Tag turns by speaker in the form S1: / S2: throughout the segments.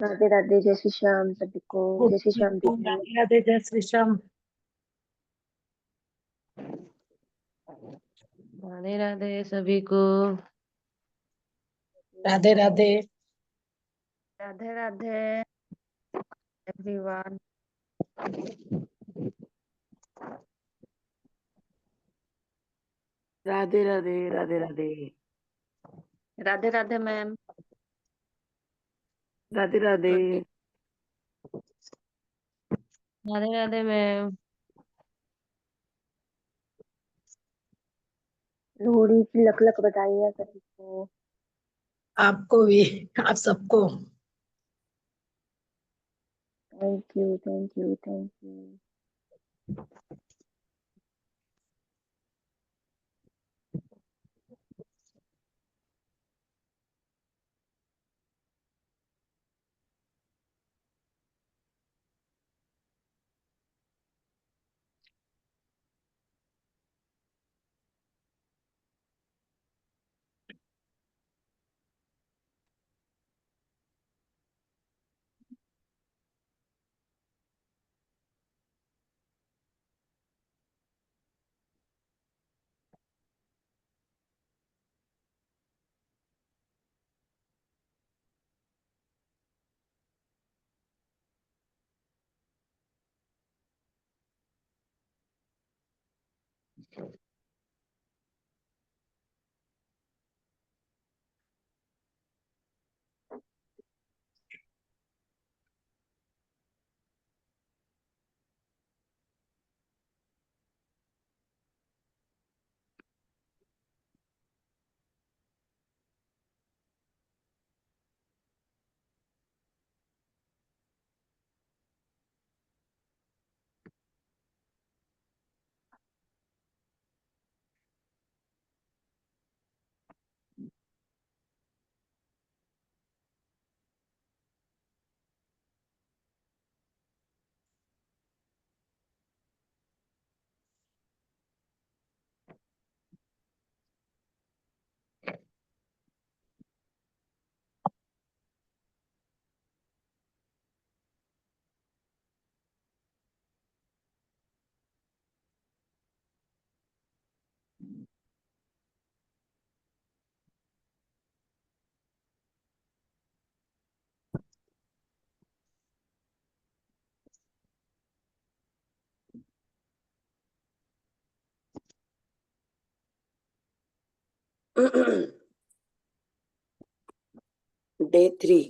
S1: राधे राधे, जय श्री श्याम सभी को।
S2: गुड
S1: जय श्री श्याम
S2: मॉर्निंग,
S1: दीदी।
S2: राधे राधे, जय श्री श्याम।
S3: राधे राधे सभी को।
S2: Radhe Radhe.
S3: Radhe Radhe everyone.
S4: Radhe Radhe Radhe Radhe
S3: Radhe Radhe ma'am.
S4: Radhe Radhe.
S3: Radhe Radhe ma'am.
S1: Lohri की लक लक बधाइयाँ सभी को।
S2: आपको भी, आप सबको।
S1: Thank you thank you thank you.
S4: Day 3।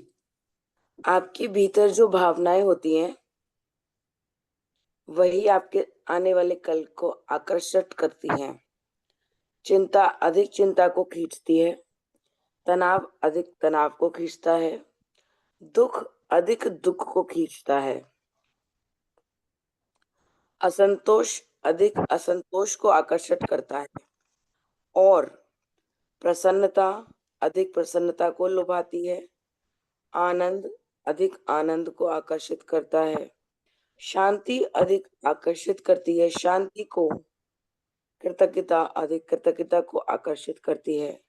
S4: आपके भीतर जो भावनाएं होती हैं वही आपके आने वाले कल को आकर्षित करती हैं। चिंता अधिक चिंता को खींचती है, तनाव अधिक तनाव को खींचता है, दुख अधिक दुख को खींचता है, असंतोष अधिक असंतोष को आकर्षित करता है और प्रसन्नता अधिक प्रसन्नता को लुभाती है। आनंद अधिक आनंद को आकर्षित करता है। शांति अधिक आकर्षित करती है शांति को। कृतज्ञता अधिक कृतज्ञता को आकर्षित करती है।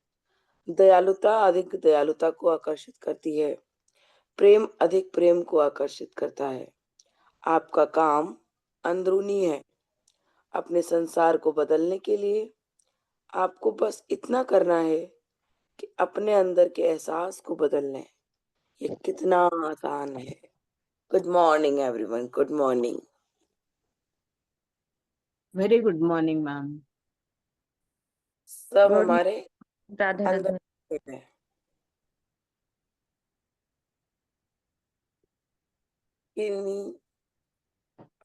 S4: दयालुता अधिक दयालुता को आकर्षित करती है। प्रेम अधिक प्रेम को आकर्षित करता है। आपका काम अंदरूनी है। अपने संसार को बदलने के लिए आपको बस इतना करना है कि अपने अंदर के एहसास को बदल लें। ये कितना आसान है। Good morning everyone, good morning.
S5: Very good morning ma'am.
S4: सब
S3: गुड।
S4: हमारे
S3: राधे
S4: अंदर
S3: राधे।
S4: है।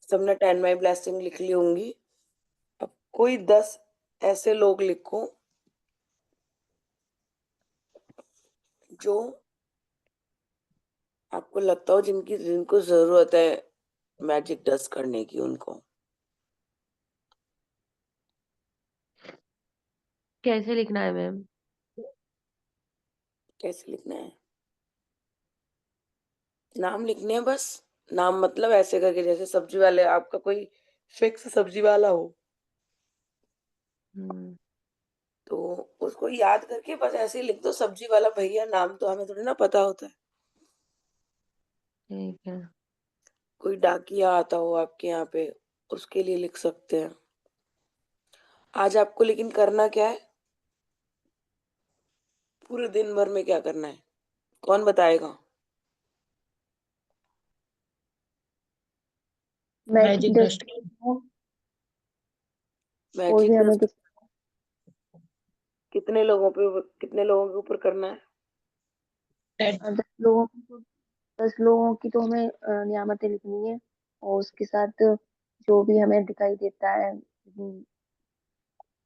S4: सबने 10 माई ब्लेसिंग लिख ली होंगी। अब कोई 10 ऐसे लोग लिखो जो आपको लगता हो जिनको जरूरत है मैजिक डस्ट करने की। उनको
S3: कैसे लिखना है मैम?
S4: कैसे लिखना है? नाम लिखने हैं बस। नाम मतलब ऐसे करके जैसे सब्जी वाले, आपका कोई फिक्स सब्जी वाला हो तो उसको याद करके बस ऐसे ही लिख दो, सब्जी वाला भैया। नाम तो हमें थोड़ी ना पता होता है।
S3: ठीक है।
S4: कोई डाकिया आता हो आपके यहाँ पे, उसके लिए लिख सकते हैं। आज आपको लेकिन करना क्या है, पूरे दिन भर में क्या करना है, कौन बताएगा?
S1: Magic
S2: magic
S1: dust
S2: dust.
S1: कोई
S4: मैजिक
S1: भी हमें
S4: डस्ट कितने लोगों पे, कितने लोगों के ऊपर करना है?
S2: 10।
S1: 10 लोगों की तो हमें नियामतें लिखनी है, और उसके साथ जो भी हमें दिखाई देता है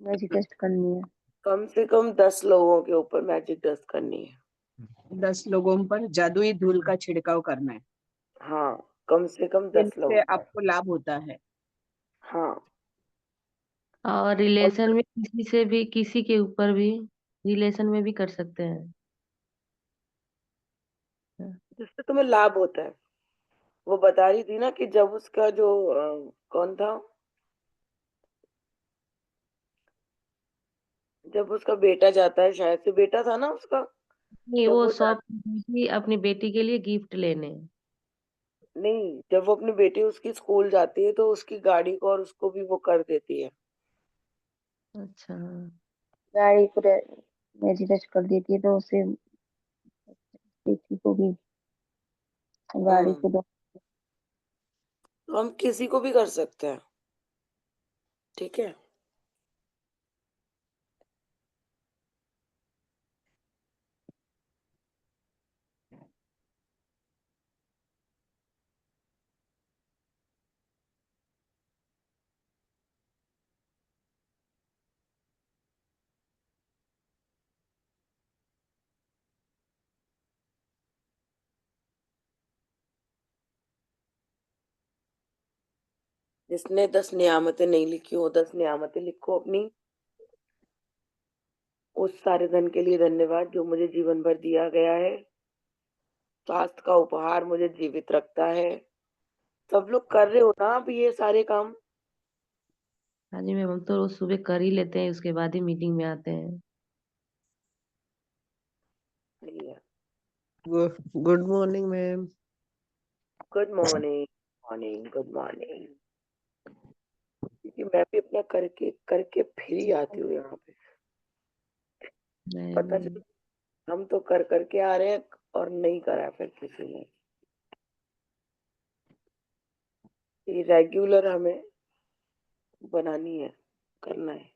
S1: मैजिक टेस्ट करनी है।
S4: कम से कम 10 लोगों के ऊपर मैजिक डस्ट करनी है।
S5: 10 लोगों पर जादुई धूल का छिड़काव करना है,
S4: हाँ, कम से कम 10
S5: जिनसे
S4: लोगों पर।
S5: आपको लाभ होता है।
S4: हाँ,
S3: और
S4: और
S3: रिलेशन में किसी से भी, किसी के ऊपर भी रिलेशन में भी कर सकते हैं।
S4: जिससे तुम्हें लाभ होता है। वो बता रही थी ना कि जब उसका जो कौन था, जब उसका बेटा जाता है, शायद से बेटा था ना उसका,
S3: नहीं,
S4: जब
S3: वो
S4: वो
S3: शॉप की अपनी बेटी के लिए गिफ्ट लेने।
S4: नहीं, जब वो अपनी बेटी उसकी स्कूल जाती है तो उसकी गाड़ी को और उसको भी वो कर देती है।
S3: अच्छा।
S1: गाड़ी को मैजिक टेस्ट कर देती है तो उसे किसी को भी गाड़ी
S4: हम्म,
S1: को दो।
S4: तो हम किसी को भी कर सकते हैं, ठीक है। जिसने 10 नियामतें नहीं लिखी हो, 10 नियामतें लिखो अपनी। उस सारे धन के लिए धन्यवाद जो मुझे जीवन भर दिया गया है। स्वास्थ्य का उपहार मुझे जीवित रखता है। सब लोग कर रहे हो ना अब ये सारे काम?
S3: हाँ जी मैम, हम तो रोज सुबह कर ही लेते हैं, उसके बाद ही मीटिंग में आते हैं।
S4: सही है।
S6: Good morning ma'am.
S4: Good morning, morning, good morning. क्योंकि मैं भी अपना करके करके फिर ही आती हूँ यहाँ पे। पता
S3: नहीं।
S4: चल, हम तो कर करके आ रहे हैं और नहीं करा फिर किसी ने। ये रेगुलर हमें बनानी है, करना है।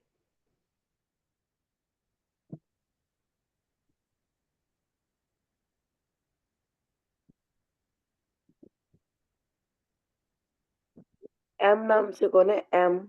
S4: एम नाम से कौन है? एम।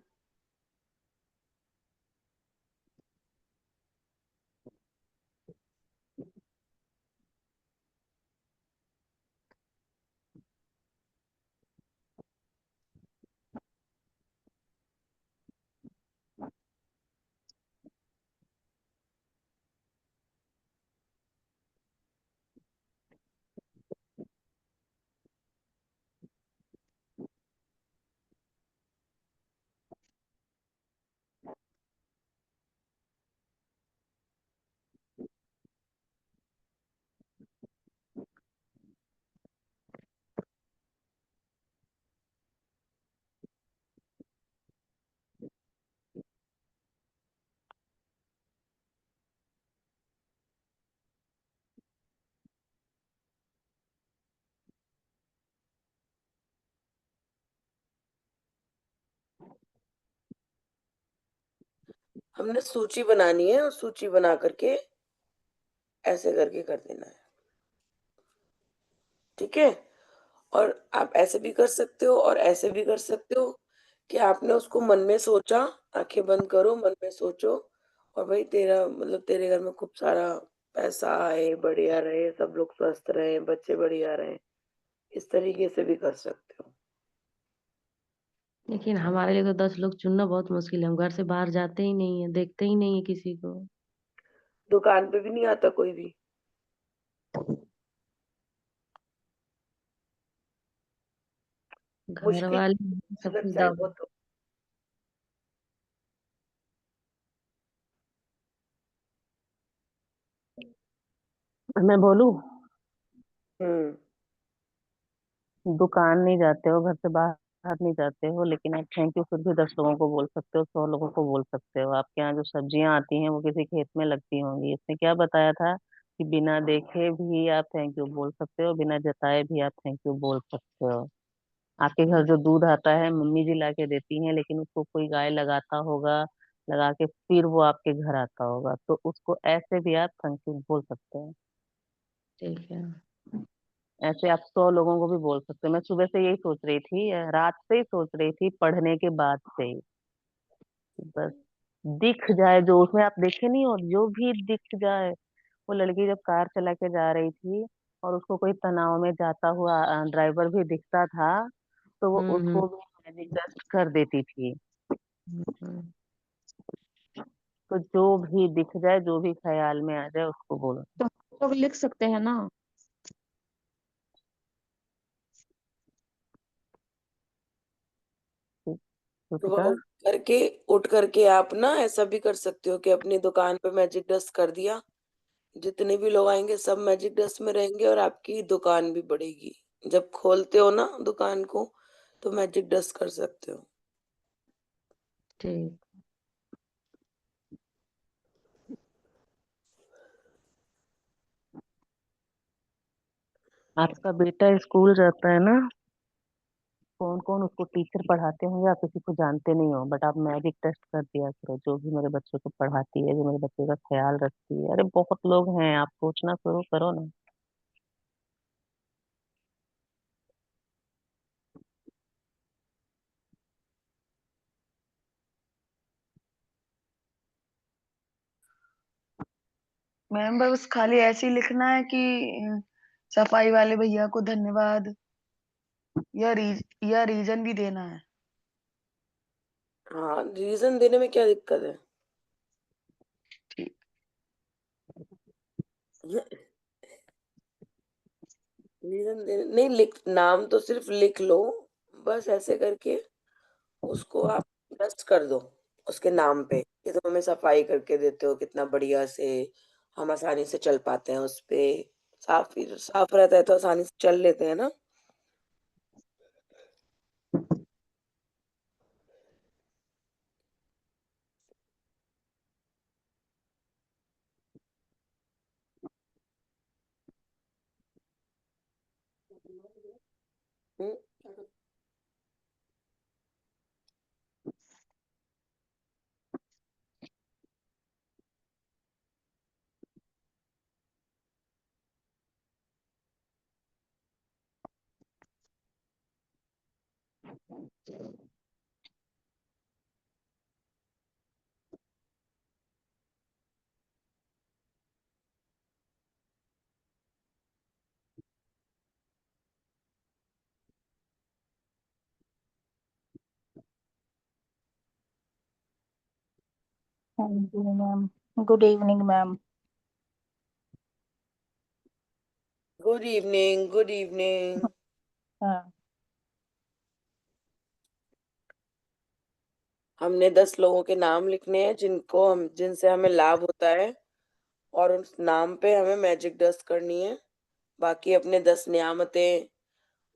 S4: हमने सूची बनानी है और सूची बना करके ऐसे करके कर देना है, ठीक है। और आप ऐसे भी कर सकते हो और ऐसे भी कर सकते हो कि आपने उसको मन में सोचा, आंखें बंद करो, मन में सोचो, और भाई तेरा मतलब तेरे घर में खूब सारा पैसा आए, बढ़िया रहे, सब लोग स्वस्थ रहे, बच्चे बढ़िया रहे। इस तरीके से भी कर सकते हो।
S3: लेकिन हमारे लिए तो 10 लोग चुनना बहुत मुश्किल है, हम घर से बाहर जाते ही नहीं है, देखते ही नहीं है किसी को।
S4: दुकान पे भी नहीं आता कोई भी?
S3: घर
S4: मुश्किल
S3: वाले सब
S4: अगर
S3: कुछ
S4: चाहो तो।
S6: मैं बोलूं?
S4: हम्म।
S7: दुकान नहीं जाते हो, घर से बाहर नहीं जाते हो, लेकिन आप थैंक यू फिर भी 10 लोगों को बोल सकते हो, 100 लोगों को बोल सकते हो। आपके यहाँ जो सब्जियां आती हैं वो किसी खेत में लगती होंगी। इसने क्या बताया था कि बिना देखे भी आप थैंक यू बोल सकते हो, बिना जताए भी आप थैंक यू बोल सकते हो। आपके घर जो दूध आता है मम्मी जी ला के देती हैं, लेकिन उसको कोई गाय लगाता होगा, लगा के फिर वो आपके घर आता होगा, तो उसको ऐसे भी आप थैंक यू बोल सकते हैं।
S3: ठीक है।
S7: ऐसे आप 100 लोगों को भी बोल सकते हो। मैं सुबह से यही सोच रही थी, रात से ही सोच रही थी, पढ़ने के बाद से ही। बस दिख जाए जो उसमें, आप देखे नहीं हो, जो भी दिख जाए। वो लड़की जब कार चला के जा रही थी और उसको कोई तनाव में जाता हुआ ड्राइवर भी दिखता था, तो वो
S3: हम्म।
S7: उसको भी मैजिक डस्ट कर देती थी।
S3: हम्म।
S7: तो जो भी दिख जाए, जो भी ख्याल में आ जाए, उसको बोलो।
S2: तो लोग लिख सकते हैं ना।
S7: कृतिका।
S4: सुबह उठ करके आप ना ऐसा भी कर सकते हो कि अपनी दुकान पे मैजिक डस्ट कर दिया। जितने भी लोग आएंगे सब मैजिक डस्ट में रहेंगे और आपकी दुकान भी बढ़ेगी। जब खोलते हो ना दुकान को, तो मैजिक डस्ट कर सकते हो।
S3: ठीक।
S7: आपका बेटा स्कूल जाता है ना, कौन कौन उसको टीचर पढ़ाते होंगे आप किसी को जानते नहीं हो, बट आप मैजिक टेस्ट कर दिया करो। जो भी मेरे बच्चों को पढ़ाती है, जो मेरे बच्चे का ख्याल रखती है, अरे बहुत लोग हैं, आप सोचना शुरू करो ना।
S8: मैम बस खाली ऐसे ही लिखना है कि सफाई वाले भैया को धन्यवाद, या रीजन भी देना है।
S4: हाँ, रीजन देने में क्या दिक्कत है?
S8: ठीक।
S4: रीजन देने नहीं, लिख नाम तो सिर्फ लिख लो। बस ऐसे करके उसको आप डस्ट कर दो उसके नाम पे कि तुम हमें सफाई करके देते हो कितना बढ़िया से। हम आसानी से चल पाते हैं उस पे। साफ रहता है तो आसानी से चल लेते हैं ना। हम्म।
S1: हाँ जी ma'am. Good evening ma'am.
S4: Good evening, good evening.
S1: हाँ।
S4: हमने 10 लोगों के नाम लिखने हैं जिनसे हमें लाभ होता है, और उस नाम पे हमें मैजिक डस्ट करनी है। बाकी अपने 10 नियामतें,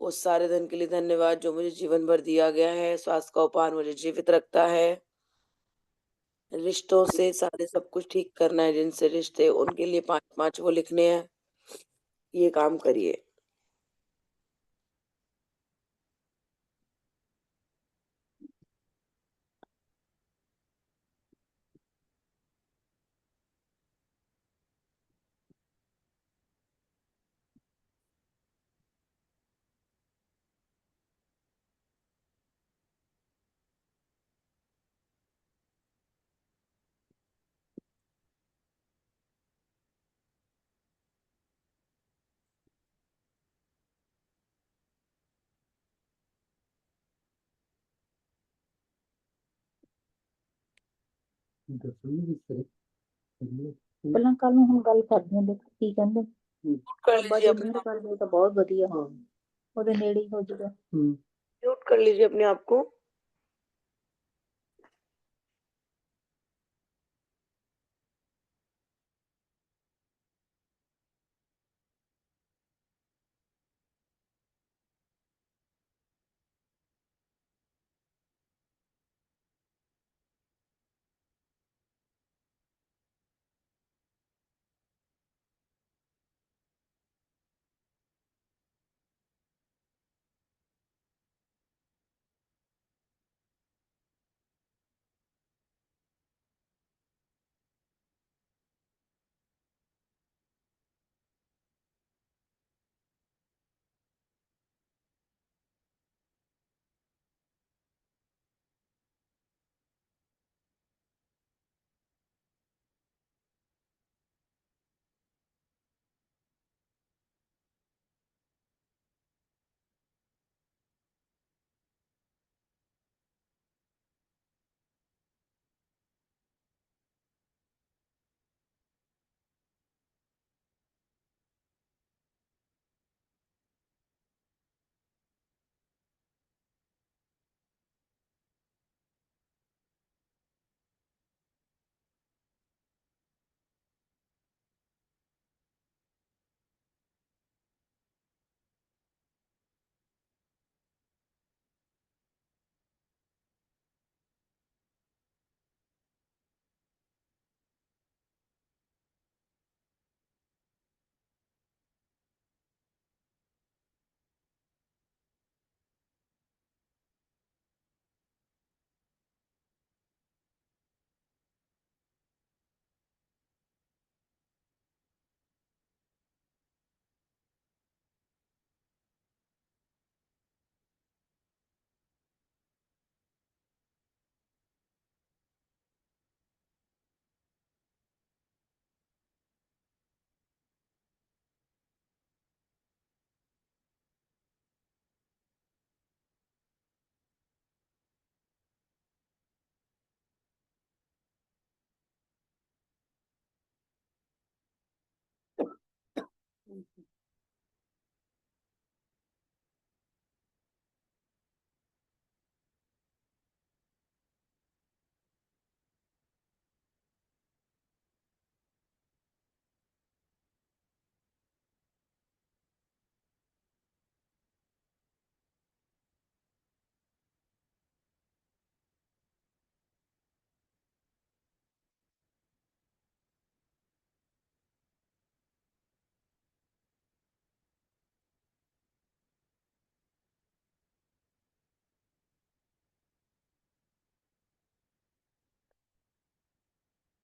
S4: उस सारे धन के लिए धन्यवाद जो मुझे जीवन भर दिया गया है, स्वास्थ्य का उपाय मुझे जीवित रखता है, रिश्तों से सारे सब कुछ ठीक करना है, जिनसे रिश्ते उनके लिए 5-5 वो लिखने हैं। ये काम करिए।
S1: ਪਹਿਲਾਂ ਕੱਲ ਨੂੰ ਹੁਣ ਗੱਲ ਕਰਦੇ ਹਾਂ, ਦੇਖੋ ਕੀ ਕਹਿੰਦੇ।
S4: कर
S1: ਬਾਬਾ
S4: लीजिए
S1: ਜੀ
S4: अपने
S1: ਮਿਹਰ
S4: आप
S1: ਕਰ ਦਿਓ ਤਾਂ ਬਹੁਤ ਵਧੀਆ, ਉਹਦੇ ਨੇੜੇ ਹੀ ਹੋ ਜਾਊਗਾ।
S4: म्यूट कर लीजिए अपने आप को।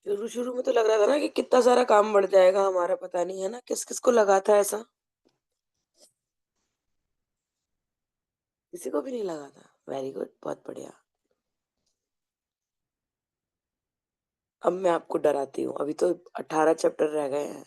S4: शुरू शुरू में तो लग रहा था ना कि कितना सारा काम बढ़ जाएगा हमारा, पता नहीं है ना किस किस को लगा था ऐसा। किसी को भी नहीं लगा था। वेरी गुड, बहुत बढ़िया। अब मैं आपको डराती हूँ, अभी तो 18 चैप्टर रह गए हैं।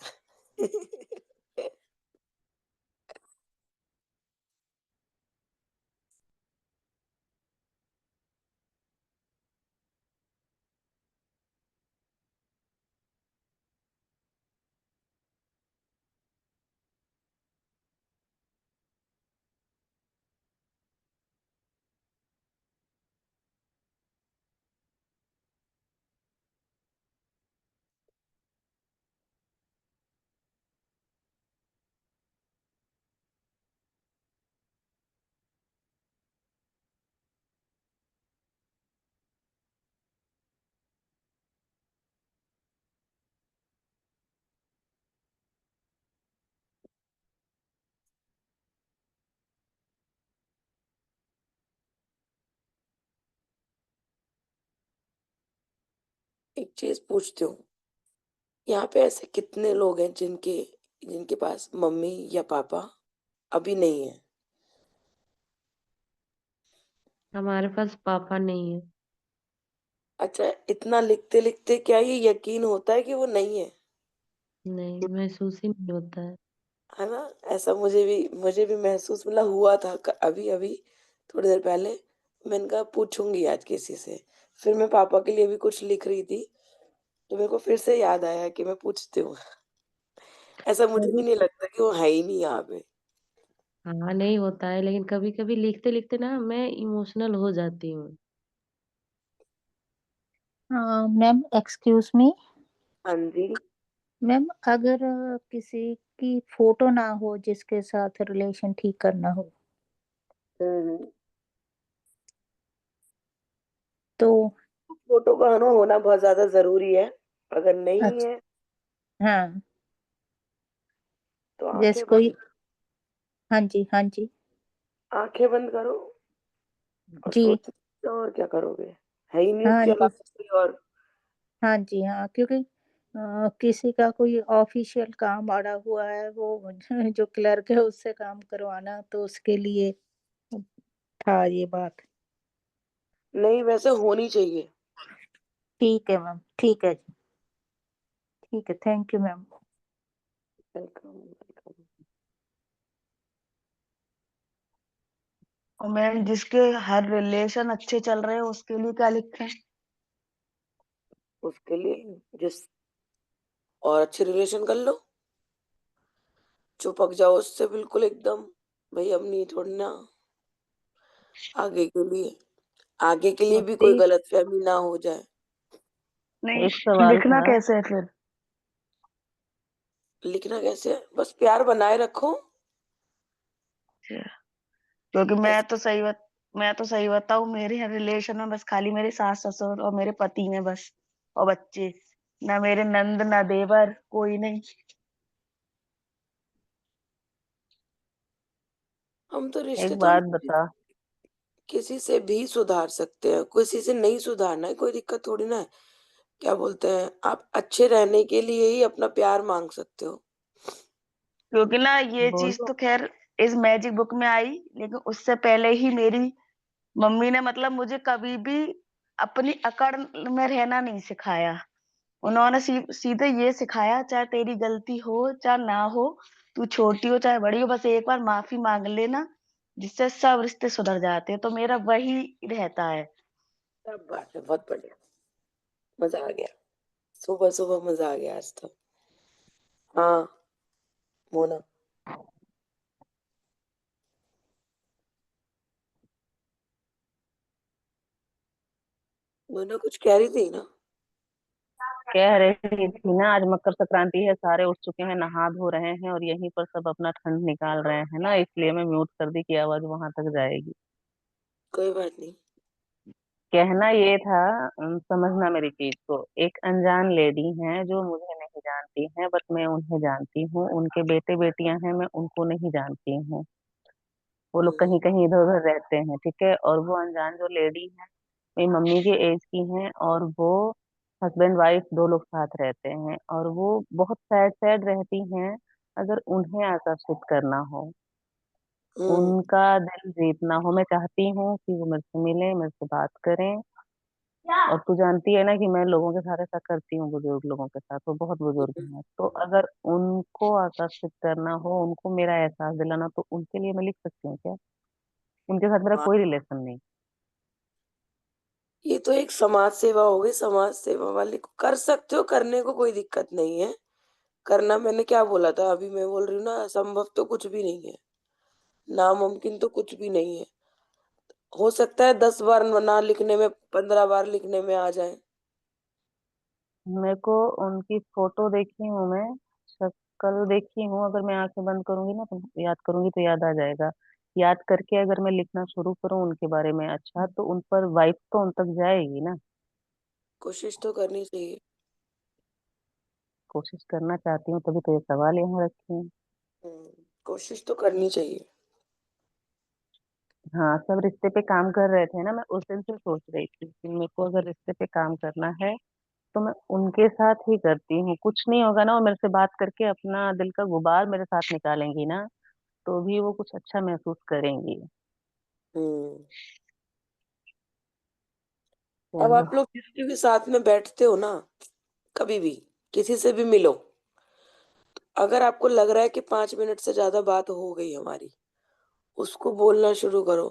S4: एक चीज पूछती हूँ, यहाँ पे ऐसे कितने लोग हैं जिनके जिनके पास मम्मी या पापा अभी नहीं है?
S3: हमारे पास पापा नहीं है।
S4: अच्छा, इतना लिखते लिखते क्या ये यकीन होता है कि वो नहीं है?
S3: नहीं, महसूस ही नहीं होता है।
S4: है ना? ऐसा मुझे भी महसूस मतलब हुआ था अभी अभी थोड़ी देर पहले। मैंने कहा पूछूंगी आज किसी से। फिर मैं पापा के लिए भी कुछ लिख रही थी, तो मेरे को फिर से याद आया कि मैं पूछती हूँ। ऐसा मुझे भी
S2: अभी
S4: नहीं लगता कि वो है ही नहीं यहाँ पे।
S3: हाँ, नहीं होता है, लेकिन कभी-कभी लिखते-लिखते ना मैं इमोशनल हो जाती हूँ।
S1: Ma'am excuse me.
S4: हाँ जी।
S1: मैम अगर किसी की फोटो ना हो जिसके साथ रिलेशन ठीक करना हो
S4: हम्म।
S1: तो
S4: फोटो का होना बहुत ज्यादा जरूरी है। अगर नहीं
S1: अच्छा।
S4: है
S1: हाँ,
S4: तो
S1: जैसे
S4: आंखें बंद,
S1: कोई। हाँ जी, हाँ जी।
S4: आंखें बंद करो और
S1: जी।
S4: सोचो, और क्या करोगे? है ही नहीं
S1: हाँ
S4: उसके
S1: जी।
S4: अलावा कोई और।
S1: हाँ जी, हाँ, क्योंकि किसी का कोई ऑफिशियल काम अड़ा हुआ है, वो जो क्लर्क है उससे काम करवाना, तो उसके लिए था ये बात।
S4: नहीं, वैसे होनी चाहिए।
S1: ठीक है मैम, ठीक है जी, ठीक है, thank you ma'am.
S4: Welcome welcome.
S8: और मैम जिसके हर रिलेशन अच्छे चल रहे हैं उसके लिए क्या लिखे?
S4: उसके लिए जिस और अच्छे रिलेशन कर लो, चिपक जाओ उससे बिल्कुल एकदम। भाई अब नहीं छोड़ना। आगे के लिए आगे के लिए भी कोई
S7: एक
S4: गलतफहमी ना हो जाए।
S7: एक
S8: नहीं,
S7: सवाल
S8: लिखना
S7: था।
S8: कैसे है फिर?
S4: लिखना कैसे है? बस प्यार बनाए रखो।
S8: क्योंकि
S4: बस
S8: मैं तो सही बताऊं, मेरे रिलेशन में बस खाली मेरे सास ससुर और मेरे पति ने बस, और बच्चे। ना मेरे नंद ना देवर, कोई नहीं।
S4: हम तो रिश्ते
S7: एक
S4: तो हम
S7: बात बता।
S4: किसी से भी सुधार सकते हैं, किसी से नहीं सुधारना है, कोई दिक्कत थोड़ी ना है। क्या बोलते हैं, आप अच्छे रहने के लिए ही अपना प्यार मांग सकते हो।
S8: क्योंकि ना ये चीज
S7: बोलो।
S8: तो खैर इस मैजिक बुक में आई, लेकिन उससे पहले ही मेरी मम्मी ने मतलब मुझे कभी भी अपनी अकड़ में रहना नहीं सिखाया। उन्होंने सीधे ये सिखाया, चाहे तेरी गलती हो चाहे ना हो, तू छोटी हो चाहे बड़ी हो, बस एक बार माफी मांग लेना, जिससे सब रिश्ते सुधर जाते हैं। तो मेरा वही रहता है।
S4: सब बात है, बहुत बढ़िया। मजा आ गया। सुबह सुबह मजा आ गया आज तो। हाँ मोना। मोना कुछ कह रही थी ना?
S7: कह रही थी ना, आज मकर संक्रांति है, सारे उठ चुके हैं, नहा धो रहे हैं और यहीं पर सब अपना ठंड निकाल रहे हैं ना, इसलिए मैं म्यूट कर दी कि आवाज वहां तक जाएगी।
S4: कोई बात नहीं।
S7: कहना ये था, समझना मेरी चीज को। एक अनजान लेडी है जो मुझे नहीं जानती है, बट मैं उन्हें जानती हूँ, उनके बेटे बेटियां हैं, मैं उनको नहीं जानती हूँ। वो लोग कहीं कहीं इधर उधर रहते हैं, ठीक है। और वो अनजान जो लेडी है मेरी मम्मी के एज की हैं, और वो हस्बैंड वाइफ दो लोग साथ रहते हैं, और वो बहुत सैड सैड रहती हैं। अगर उन्हें आकर्षित करना हो,
S4: हम्म।
S7: उनका दिल जीतना हो, मैं चाहती हूँ कि वो मेरे से मिले, मेरे से बात करें। और तू जानती है ना कि मैं लोगों के साथ ऐसा करती हूँ, बुजुर्ग लोगों के साथ, वो बहुत बुजुर्ग हैं, तो अगर उनको आकर्षित करना हो, उनको मेरा एहसास दिलाना, तो उनके लिए मैं लिख सकती हूँ क्या? उनके साथ मेरा
S4: हाँ,
S7: कोई रिलेशन नहीं।
S4: ये तो एक समाज सेवा हो गई, समाज सेवा वाले को कर सकते हो, करने को कोई दिक्कत नहीं है। करना, मैंने क्या बोला था अभी, मैं बोल रही हूँ ना, असंभव तो कुछ भी नहीं है, नामुमकिन तो कुछ भी नहीं है। हो सकता है 10 बार ना लिखने में, 15 बार लिखने में आ जाए।
S7: मेरे को उनकी फोटो देखी हूँ मैं, शक्ल देखी हूँ, अगर मैं आंखें बंद करूंगी ना तो याद करूंगी तो याद आ जाएगा। याद करके अगर मैं लिखना शुरू करूँ उनके बारे में, अच्छा, तो उन पर वाइब तो उन तक जाएगी ना।
S4: कोशिश तो करनी चाहिए।
S7: कोशिश करना चाहती हूँ, तभी तो ये सवाल यहाँ रखे हैं।
S4: कोशिश तो करनी चाहिए।
S7: हाँ, सब रिश्ते पे काम कर रहे थे ना, मैं उस दिन से सोच रही थी कि मेरे को अगर रिश्ते पे काम करना है तो मैं उनके साथ ही करती हूँ। कुछ नहीं होगा ना, वो मेरे से बात करके अपना दिल का गुबार मेरे साथ निकालेंगी ना, तो भी वो कुछ अच्छा महसूस करेंगी।
S4: हम्म। अब
S7: चलो।
S4: आप लोग जिसके भी साथ में बैठते हो ना, कभी भी किसी से भी मिलो, अगर आपको लग रहा है कि 5 मिनट से ज्यादा बात हो गई हमारी, उसको बोलना शुरू करो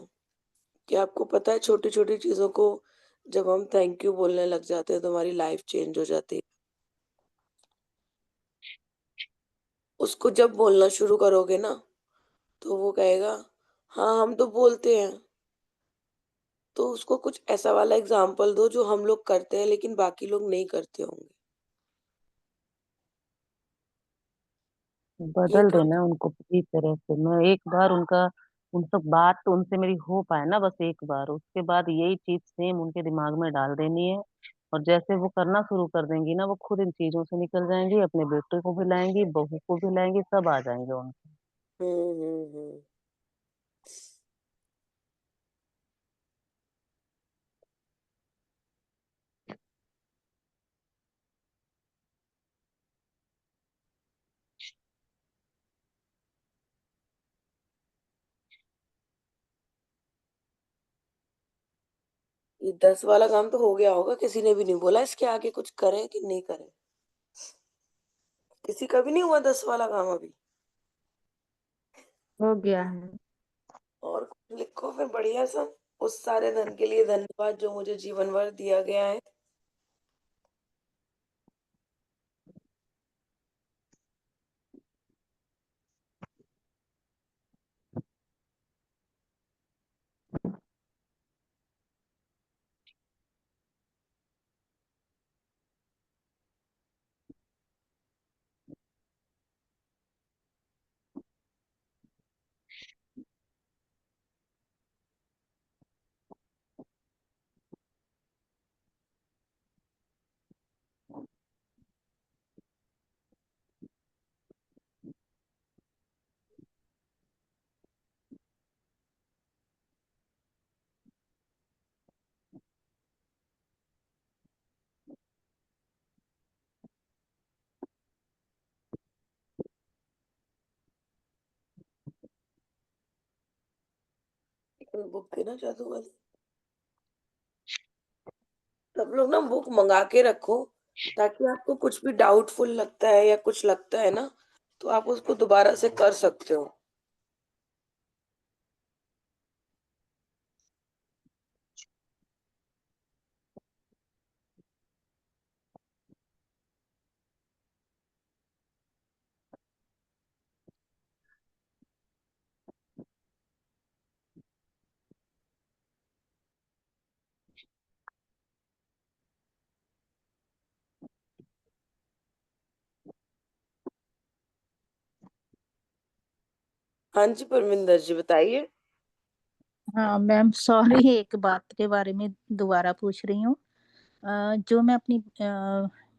S4: कि आपको पता है, छोटी छोटी चीजों को जब हम थैंक यू बोलने लग जाते हैं तो हमारी लाइफ चेंज हो जाती है। उसको जब बोलना शुरू करोगे ना, तो वो कहेगा, हाँ हम तो बोलते हैं। तो उसको कुछ ऐसा वाला एग्जाम्पल दो जो हम लोग करते हैं लेकिन बाकी लोग नहीं करते होंगे। ये
S7: बदल
S4: काम।
S7: देना उनको पूरी तरह से। मैं एक बार उनका, उन सब बात तो उनसे मेरी हो पाए ना, बस एक बार, उसके बाद यही चीज सेम उनके दिमाग में डाल देनी है। और जैसे वो करना शुरू कर देंगी ना, वो खुद इन चीजों से निकल जाएंगी, अपने बेटे को भी लाएंगी, बहू को भी लाएंगी, सब आ जाएंगे उनके।
S4: हम्म। ये 10 वाला काम तो हो गया होगा, किसी ने भी नहीं बोला इसके आगे कुछ करें कि नहीं करें। किसी का भी नहीं हुआ 10 वाला काम अभी।
S2: हो गया है।
S4: और कुछ लिखो फिर बढ़िया सा। उस सारे धन के लिए धन्यवाद जो मुझे जीवन भर दिया गया है। बुक थी ना जादू वाली। सब लोग ना बुक मंगा के रखो, ताकि आपको कुछ भी डाउटफुल लगता है या कुछ लगता है ना, तो आप उसको दोबारा से कर सकते हो। हाँ जी परमिंदर जी बताइए।
S1: हाँ मैम, सॉरी एक बात के बारे में दोबारा पूछ रही हूँ। जो मैं अपनी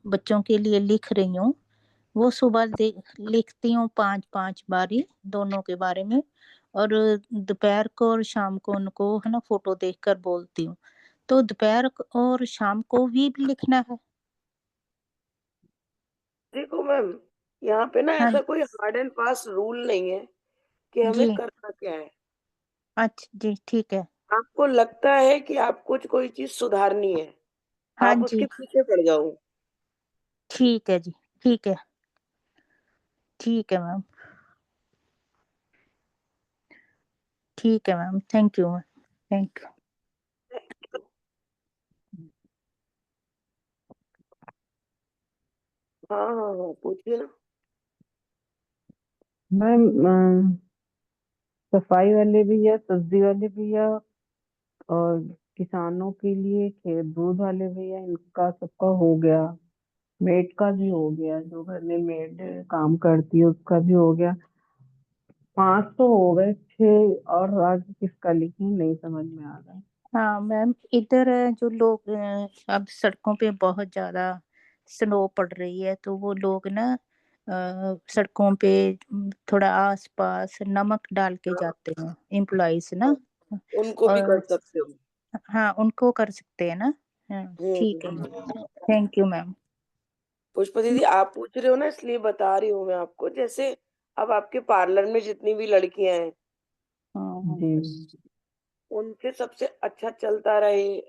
S1: बच्चों के लिए लिख रही हूँ, वो सुबह लिखती हूँ 5-5 बारी दोनों के बारे में, और दोपहर को और शाम को उनको है ना फोटो देखकर बोलती हूँ। तो दोपहर और शाम को भी लिखना है?
S4: देखो मैम, यहाँ पे ना
S1: हाँ
S4: ऐसा कोई हार्ड एंड फास्ट रूल नहीं है कि हमें
S1: जी,
S4: करना क्या है।
S1: अच्छा जी, ठीक है।
S4: आपको लगता है कि आपको कोई चीज सुधारनी है,
S1: हाँ
S4: आप उसके
S1: जी,
S4: पीछे पड़ जाओ।
S1: ठीक है जी, ठीक है, ठीक है मैम, ठीक है ma'am, thank you ma'am, thank you.
S4: हाँ हाँ हाँ पूछिए ना।
S6: मैम, सफाई वाले भैया, सब्जी वाले भैया और किसानों के लिए खेत दूध वाले भैया, इनका सबका हो गया। मेड का भी हो गया, जो घर में मेड काम करती है उसका भी हो गया। 5 तो हो गए, 6 और आगे किसका लिखूं नहीं समझ में आ रहा है।
S1: हाँ मैम, इधर जो लोग अब सड़कों पे बहुत ज्यादा स्नो पड़ रही है, तो वो लोग ना सड़कों पे थोड़ा आसपास नमक डाल के
S4: हाँ,
S1: जाते हैं एम्प्लॉइज ना।
S4: उनको भी कर
S1: और
S4: सकते हो।
S1: हाँ, उनको कर सकते हैं ना। हाँ, ठीक है
S4: हम्म।
S1: Ma'am, thank you ma'am.
S4: Pushpa दीदी आप पूछ रहे हो ना, इसलिए बता रही हूँ मैं आपको। जैसे अब आपके पार्लर में जितनी भी लड़कियां हैं,
S1: हाँ
S6: जी।
S4: उनसे सबसे अच्छा चलता रहे,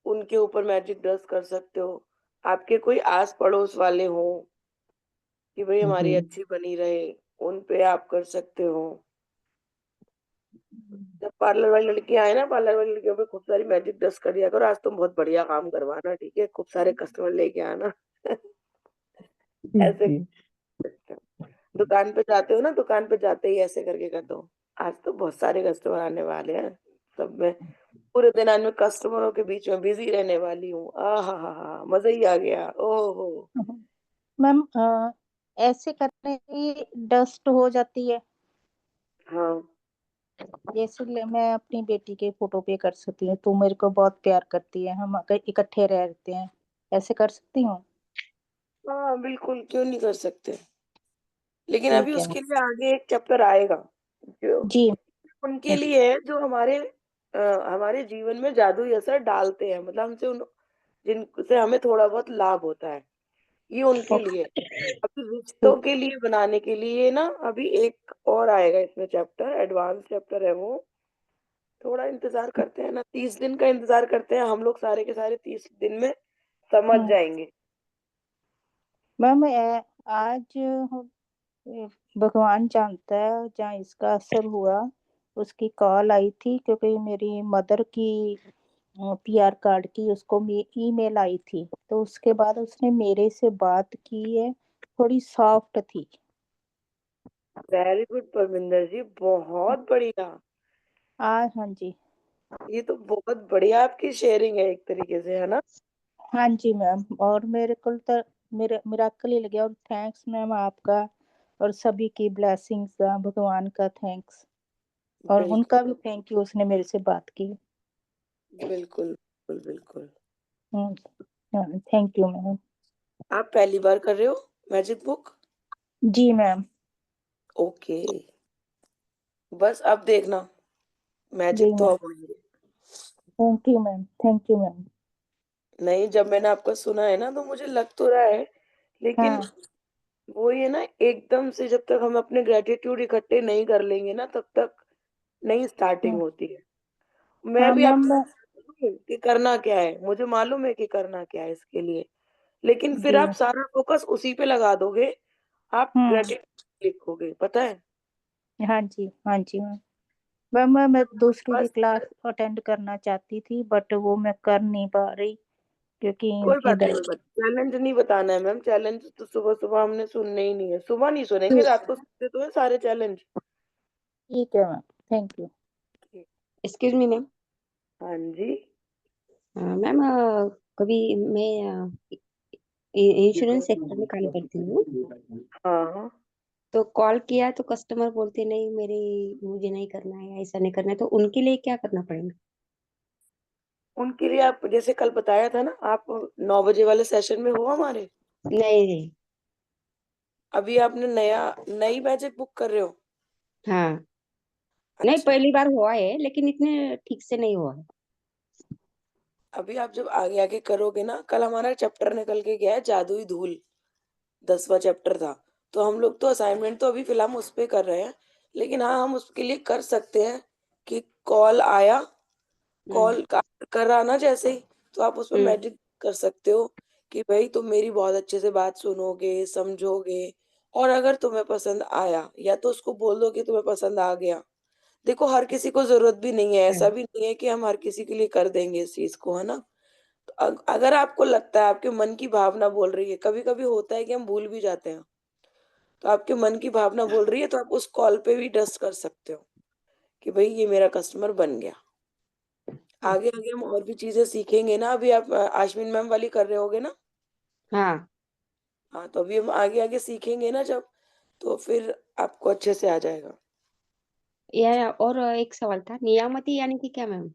S4: उनके ऊपर मैजिक डस्ट कर सकते हो। आपके कोई आस पड़ोस वाले हो कि भाई
S6: जी।
S4: हमारी अच्छी बनी रहे, उन पे आप कर सकते हो। जब पार्लर वाली लड़की आए ना, पार्लर वाली लड़कियों पे खूब सारी मैजिक डस्ट कर दिया करो। आज तुम बहुत बढ़िया काम करवाना, ठीक है, खूब सारे कस्टमर लेके आना। ऐसे
S6: जी।
S4: कर सकते हो। दुकान पे जाते हो ना, दुकान पे जाते ही ऐसे करके कर दो, आज तो बहुत सारे कस्टमर आने वाले हैं, सब मैं पूरे दिन आज मैं कस्टमरों के बीच में बिजी रहने वाली हूँ। आ हा, मजा ही आ गया। ओहो।
S1: मैम, ऐसे करने की डस्ट हो जाती है?
S4: हाँ
S1: जैसे मैं अपनी बेटी के फोटो पे कर सकती हूँ, तू मेरे को बहुत प्यार करती है, हम अगर इकट्ठे रहते हैं, ऐसे कर सकती हूँ?
S4: हाँ बिल्कुल, क्यों नहीं कर सकते। लेकिन अभी
S1: ठीक है
S4: उसके लिए आगे एक चैप्टर आएगा जो
S1: जी।
S4: उनके लिए है, जो हमारे जीवन में जादुई असर डालते हैं, मतलब हमसे जिनसे हमें थोड़ा बहुत लाभ होता है, ये उनके लिए। अभी रिश्तों के लिए बनाने के लिए ना, अभी एक और आएगा इसमें चैप्टर, एडवांस चैप्टर है वो। थोड़ा इंतजार करते हैं ना, 30 दिन का इंतजार करते हैं हम लोग, सारे के सारे 30 दिन में समझ
S1: हम्म,
S4: जाएंगे।
S1: मैम आज भगवान जानता है जहाँ इसका असर हुआ, उसकी कॉल आई थी क्योंकि मेरी मदर की पीआर कार्ड की उसको ईमेल आई थी, तो उसके बाद उसने मेरे से बात की है, थोड़ी सॉफ्ट थी।
S4: वेरी गुड परमिंदर जी, बहुत बढ़िया।
S1: हाँ जी।
S4: ये तो बहुत बढ़िया आपकी शेयरिंग है एक तरीके से, है ना।
S1: हाँ जी मैम, और मेरे को तो मेरे मिराकल ही लग गया, और थैंक्स मैम आपका, और सभी की ब्लेसिंग्स का, भगवान का थैंक्स, और
S4: बिल्कुल
S1: उनका भी थैंक यू, उसने मेरे से बात की।
S4: बिल्कुल बिल्कुल बिल्कुल।
S1: Thank you ma'am.
S4: आप पहली बार कर रहे हो मैजिक बुक?
S1: जी मैम।
S4: ओके, बस अब देखना,
S1: जी
S4: मैजिक तो
S1: मैम,
S4: अब होंगे।
S1: Thank you ma'am, thank you ma'am.
S4: नहीं, जब मैंने आपका सुना है ना, तो मुझे लग तो रहा है, लेकिन
S1: हाँ
S4: वो ये ना, एकदम से जब तक हम अपने ग्रेटिट्यूड इकट्ठे नहीं कर लेंगे ना, तब तक नई स्टार्टिंग
S1: हाँ
S4: होती है। मैं
S1: हाँ
S4: भी
S1: मैम
S4: आपको बताती हूँ कि करना क्या है, मुझे मालूम है कि करना क्या है इसके लिए, लेकिन फिर
S1: जी।
S4: आप सारा फोकस उसी पे लगा दोगे, आप
S1: हम्म।
S4: ग्रेटिट्यूड लिखोगे, पता है।
S1: हाँ जी, हाँ जी मैम। मैं दूसरी भी
S4: बस
S1: क्लास अटेंड करना चाहती थी, बट वो मैं कर नहीं पा रही क्योंकि
S4: कोई बात नहीं,
S1: इधर।
S4: कोई बात, चैलेंज नहीं बताना है मैम। चैलेंज तो सुबह सुबह हमने सुनने ही नहीं है, सुबह नहीं सुनेंगे, रात को सुनते तो है सारे चैलेंज।
S1: ठीक है ma'am, thank you.
S2: Excuse me ma'am.
S4: हाँ जी।
S2: मैम, कभी मैं इंश्योरेंस सेक्टर में काम करती हूँ।
S4: हाँ
S2: तो कॉल किया तो कस्टमर बोलते नहीं मेरी मुझे नहीं करना है, ऐसा नहीं करना है, तो उनके लिए क्या करना पड़ेगा?
S4: उनके लिए आप जैसे कल बताया था ना, आप 9 बजे वाले सेशन में हो हमारे?
S2: नहीं।
S4: अभी आपने नई बैच बुक कर रहे हो?
S2: हाँ। नहीं,
S4: अच्छा,
S2: पहली बार हुआ है लेकिन इतने ठीक से नहीं हुआ है।
S4: अभी आप जब आगे आगे करोगे ना, कल हमारा चैप्टर निकल के गया है जादुई धूल, 10वां चैप्टर था। तो हम लोग तो असाइनमेंट तो अभी फिलहाल उस पे कर रहे हैं, लेकिन हाँ, हम उसके लिए कर सकते हैं कि कॉल आया,
S2: हम्म।
S4: कर रहा ना जैसे ही, तो आप उसमें
S2: हम्म।
S4: मैजिक कर सकते हो कि भाई तुम मेरी बहुत अच्छे से बात सुनोगे, समझोगे, और अगर तुम्हें पसंद आया, या तो उसको बोल दो कि तुम्हें पसंद आ गया। देखो, हर किसी को ज़रूरत भी नहीं है,
S2: हाँ।
S4: ऐसा भी नहीं है कि हम हर किसी के लिए कर देंगे इस चीज़ को, है ना? तो अगर आपको लगता है, आपके मन की भावना बोल रही है, कभी-कभी होता है कि हम भूल भी जाते हैं, तो आपके मन की भावना बोल रही है, तो आप उस कॉल पे भी ट्रस्ट कर सकते हो कि भई ये मेरा कस्टमर बन गया। आगे-आगे हम और भी चीज़ें सीखेंगे ना, अभी आप आश्विन मैम वाली कर रहे होगे ना?
S2: हाँ।
S4: हाँ, तो अभी हम आगे-आगे सीखेंगे ना जब, तो फिर आपको अच्छे से आ जाएगा।
S2: यह और एक सवाल था, नियामती यानी कि क्या मैम?
S4: जो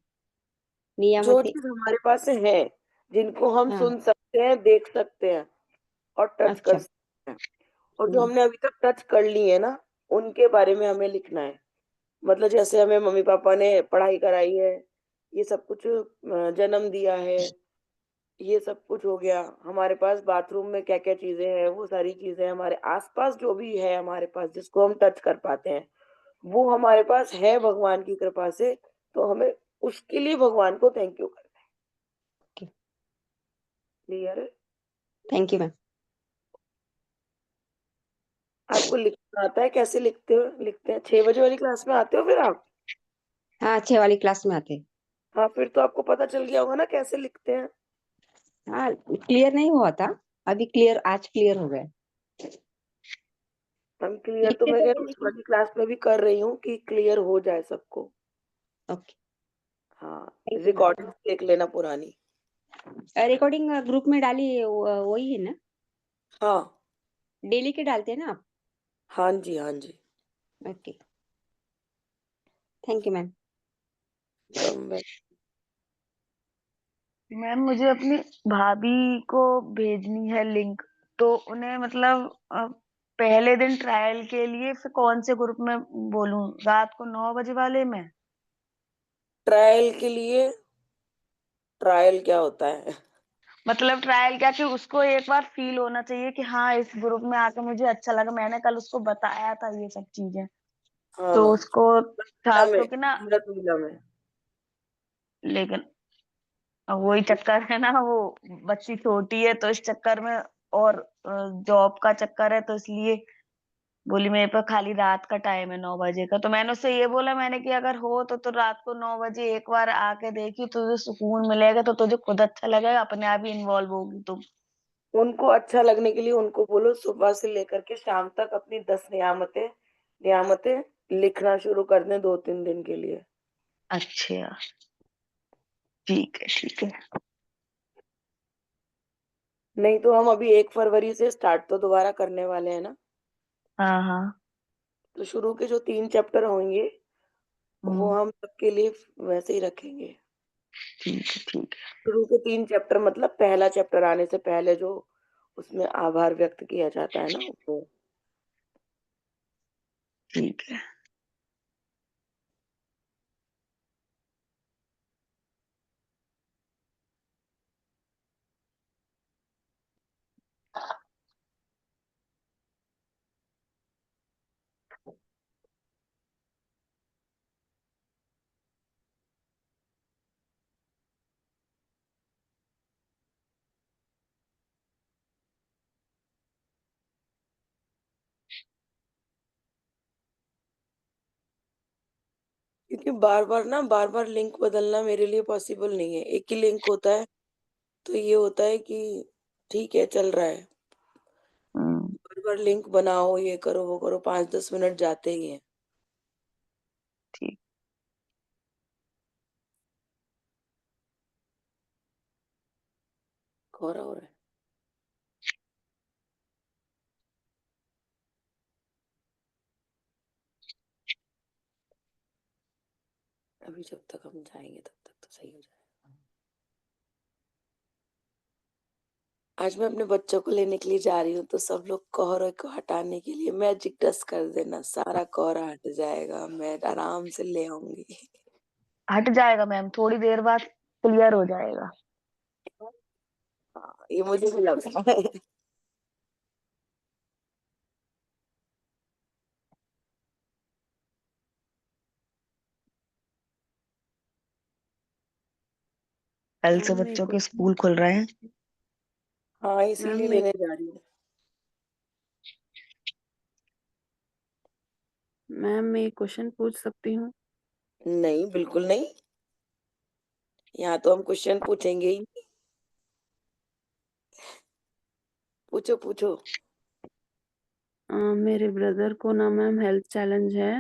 S2: नियामती।
S4: चीज़ हमारे पास है, जिनको हम
S2: हाँ।
S4: सुन सकते हैं, देख सकते हैं और टच कर
S2: अच्छा।
S4: सकते हैं, और जो
S2: हम्म।
S4: हमने अभी तक टच कर ली है ना, उनके बारे में हमें लिखना है। मतलब जैसे हमें मम्मी-पापा ने पढ़ाई कराई है, ये सब कुछ जन्म दिया है, ये सब कुछ हो गया। हमारे पास बाथरूम में क्या-क्या चीज़ें हैं, वो सारी चीज़ें हमारे आस-पास जो भी है हमारे पास, जिसको हम टच कर पाते हैं, वो हमारे पास है भगवान की कृपा से, तो हमें उसके लिए भगवान को थैंक यू करना है।
S2: ओके।
S4: क्लियर है?
S2: Thank you ma'am.
S4: आपको लिखना आता है? कैसे लिखते हो लिखते हैं? 6 बजे वाली क्लास में आते हो फिर आप?
S2: हाँ, 6 वाली क्लास में आते हैं।
S4: हाँ, फिर तो आपको पता चल गया होगा ना कैसे लिखते हैं?
S2: हाँ, क्लियर नहीं हुआ था। अभी क्लियर, आज क्लियर हो गया।
S4: हम क्लियर तो
S2: लिखते
S4: मैं
S2: तो
S4: कह
S2: है
S4: रही हूँ उस
S2: लेकिन।
S4: वाली क्लास में भी कर रही हूँ कि क्लियर हो जाए सबको।
S2: ओके।
S4: हाँ,
S2: थैंक यू मैम।
S4: रिकॉर्डिंग देख लेना पुरानी।
S2: रिकॉर्डिंग ग्रुप में डाली है, वही है ना?
S4: हाँ,
S2: डेली के डालते हैं ना आप?
S4: हाँ जी, हाँ जी।
S2: ओके। Thank you ma'am.
S4: कम वे
S8: मैम मुझे अपनी भाभी को भेजनी है लिंक, तो उन्हें मतलब पहले दिन ट्रायल के लिए फिर कौन से ग्रुप में बोलूं, रात को 9 बजे वाले में?
S4: ट्रायल के लिए, ट्रायल क्या होता है?
S8: मतलब ट्रायल क्या, कि उसको एक बार फील होना चाहिए कि हाँ इस ग्रुप में आकर मुझे अच्छा लगा, मैंने कल उसको बताया था ये सब चीजें, तो
S4: हाँ,
S8: उसको था
S4: में,
S8: क्योंकि ना,
S4: अमृत वेला में।
S8: लेकिन अब वही चक्कर है ना, वो बच्ची छोटी है तो इस चक्कर में, और जॉब का चक्कर है, तो इसलिए बोली मेरे पास खाली रात का टाइम है 9 बजे का। तो मैंने उससे ये बोला, मैंने कि अगर हो तो रात को 9 बजे एक बार आके देखी, तुझे सुकून मिलेगा, तो तुझे खुद अच्छा लगेगा, अपने आप ही इन्वॉल्व होगी तुम।
S4: उनको अच्छा लगने के लिए उनको बोलो सुबह से लेकर के शाम तक अपनी 10 नियामतें नियामतें लिखना शुरू कर दें 2-3 दिन के लिए।
S8: अच्छा, ठीक है ठीक है।
S4: नहीं तो हम अभी 1 फरवरी से स्टार्ट तो दोबारा करने वाले हैं ना,
S8: हाँ हाँ।
S4: तो शुरू के जो 3 चैप्टर होंगे, वो
S8: हम्म।
S4: हम सबके लिए वैसे ही रखेंगे।
S8: ठीक है ठीक है।
S4: शुरू के 3 चैप्टर मतलब पहला चैप्टर आने से पहले जो उसमें आभार व्यक्त किया जाता है ना, वो।
S8: ठीक है।
S4: क्योंकि बार-बार लिंक बदलना मेरे लिए पॉसिबल नहीं है। एक ही लिंक होता है, तो ये होता है कि ठीक है, चल रहा है।
S8: हम्म।
S4: बार-बार लिंक बनाओ, ये करो, वो करो, 5-10 मिनट जाते ही हैं।
S8: ठीक।
S4: कोहरा हो रहा है। अभी जब तक हम जाएंगे तब तक तो सही हो जाएगा। आज मैं अपने बच्चों को लेने के लिए जा रही हूँ, तो सब लोग कोहरे को हटाने के लिए मैजिक डस्ट कर देना, सारा कोहरा हट जाएगा, मैं आराम से ले आऊंगी।
S8: हट जाएगा मैम, थोड़ी देर बाद क्लियर हो जाएगा।
S4: हाँ, ये मुझे भी लग रहा है।
S8: कल से
S6: मैम मैं
S8: बच्चों के
S6: क्वेश्चन
S8: स्कूल खुल रहे हैं।
S4: हाँ,
S6: मैम
S4: इसीलिए
S6: मैं
S4: लेने जा रही हूँ।
S6: मैम मैं क्वेश्चन पूछ सकती हूँ?
S4: नहीं, बिल्कुल नहीं। यहाँ तो हम क्वेश्चन पूछेंगे ही नहीं। पूछो पूछो।
S6: मेरे ब्रदर को ना मैम हेल्थ चैलेंज है,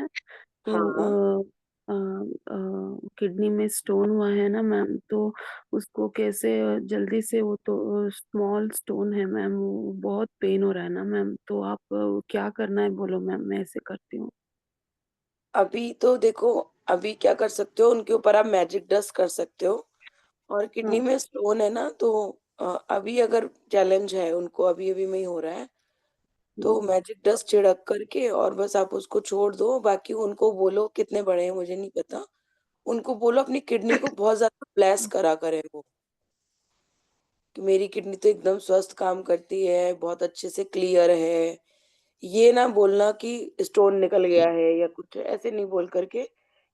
S4: हाँ,
S6: तो किडनी में स्टोन हुआ है ना मैम, तो उसको कैसे जल्दी से, वो तो स्मॉल स्टोन है मैम, वो बहुत पेन हो रहा है ना मैम, तो आप क्या करना है बोलो मैम, मैं ऐसे करती हूँ।
S4: अभी तो देखो, अभी क्या कर सकते हो, उनके ऊपर आप मैजिक डस्ट कर सकते हो। और किडनी
S6: हाँ।
S4: में स्टोन है ना, तो अभी अगर चैलेंज है उनको, अभी अभी में ही हो रहा है, तो मैजिक डस्ट छिड़क करके और बस आप उसको छोड़ दो। बाकी उनको बोलो, कितने बड़े हैं मुझे नहीं पता, उनको बोलो अपनी किडनी को बहुत ज्यादा ब्लेस करा करें वो, कि मेरी किडनी तो एकदम स्वस्थ काम करती है, बहुत अच्छे से क्लियर है। ये ना बोलना कि स्टोन निकल गया है या कुछ, ऐसे नहीं बोल करके,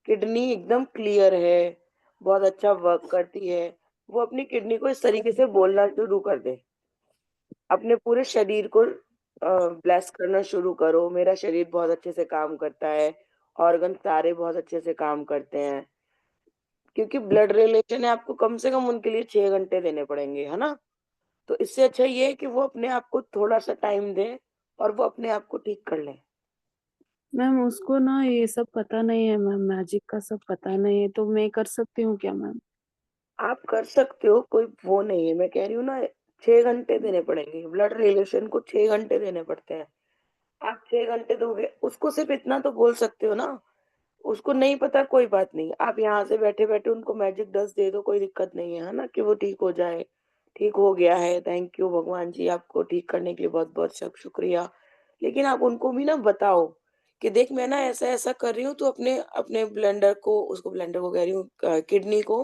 S4: किडनी एकदम क्लियर है, बहुत अच्छा वर्क करती है। वो अपनी किडनी को इस तरीके से बोलना शुरू कर दे, अपने पूरे शरीर को ब्लेस करना शुरू करो, मेरा शरीर बहुत अच्छे से काम करता है, ऑर्गन सारे बहुत अच्छे से काम करते हैं। क्योंकि ब्लड रिलेशन है, आपको कम से कम उनके लिए 6 घंटे देने पड़ेंगे, है ना? तो इससे अच्छा ये है कि वो अपने आप को थोड़ा सा टाइम दें और वो अपने आप को ठीक कर लें।
S6: मैम उसको ना ये सब पता नहीं है मैम, मैजिक का सब पता नहीं है, तो मैं कर सकती हूँ क्या मैम?
S4: आप कर सकते हो, कोई वो नहीं है, मैं कह रही हूँ ना, 6 घंटे देने पड़ेंगे, ब्लड रिलेशन को 6 घंटे देने पड़ते हैं। आप 6 घंटे दोगे उसको, सिर्फ इतना तो बोल सकते हो ना। उसको नहीं पता, कोई बात नहीं, आप यहाँ से बैठे बैठे उनको मैजिक डस्ट दे दो, कोई दिक्कत नहीं है ना, कि वो ठीक हो जाए। ठीक हो गया है, थैंक यू भगवान जी, आपको ठीक करने के लिए बहुत बहुत शुक्रिया। लेकिन आप उनको भी ना बताओ कि देख, मैं ना ऐसा ऐसा कर रही हूँ, तो अपने अपने ब्लेंडर को, उसको ब्लेंडर को कह रही हूँ, किडनी को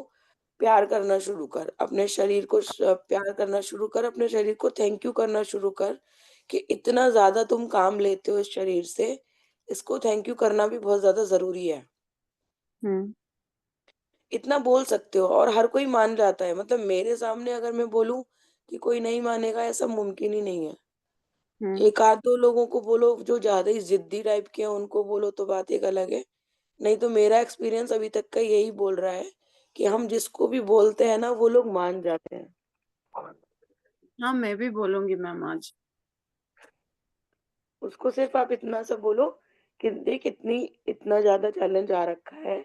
S4: प्यार करना शुरू कर, अपने शरीर को प्यार करना शुरू कर, अपने शरीर को थैंक यू करना शुरू कर, कि इतना ज्यादा तुम काम लेते हो इस शरीर से, इसको थैंक यू करना भी बहुत ज़्यादा ज़रूरी है।
S6: हम्म।
S4: इतना बोल सकते हो और हर कोई मान जाता है। मतलब मेरे सामने अगर मैं बोलूँ कि कोई नहीं मानेगा, ऐसा मुमकिन ही नहीं है।
S6: हम्म।
S4: 1 आध 2 लोगों को बोलो जो ज़्यादा ही ज़िद्दी टाइप के हैं, उनको बोलो तो बात एक अलग है। नहीं तो मेरा एक्सपीरियंस अभी तक का यही बोल रहा है कि हम जिसको भी बोलते हैं ना, वो लोग मान जाते हैं।
S6: हाँ मैं भी बोलूंगी मैम आज।
S4: उसको सिर्फ़ आप इतना सा बोलो कि देख, इतना ज़्यादा चैलेंज आ रखा है,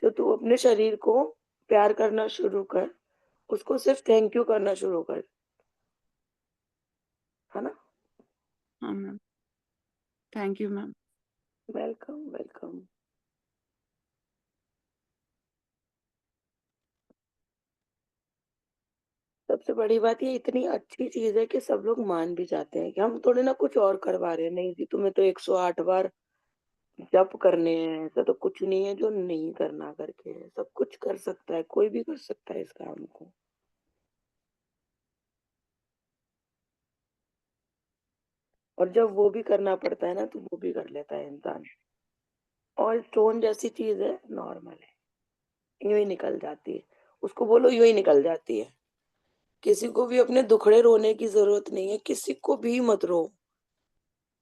S4: तो तू अपने शरीर को प्यार करना शुरू कर, उसको सिर्फ़ थैंक यू करना शुरू कर, है ना?
S6: हाँ ma'am, thank you ma'am.
S4: Welcome, welcome. सबसे बड़ी बात ये इतनी अच्छी चीज़ है कि सब लोग मान भी जाते हैं, कि हम थोड़ी ना कुछ और करवा रहे हैं। नहीं जी, तुम्हें तो 108 बार जप करने हैं, ऐसा तो कुछ नहीं है जो नहीं करना करके, सब कुछ कर सकता है, कोई भी कर सकता है इस काम को। और जब वो भी करना पड़ता है ना, तो वो भी कर लेता है इंसान। और स्टोन जैसी चीज़ है, नॉर्मल है, यूँ ही निकल जाती है। उसको बोलो यूँ ही निकल जाती है। किसी को भी अपने दुखड़े रोने की ज़रूरत नहीं है, किसी को भी मत रो।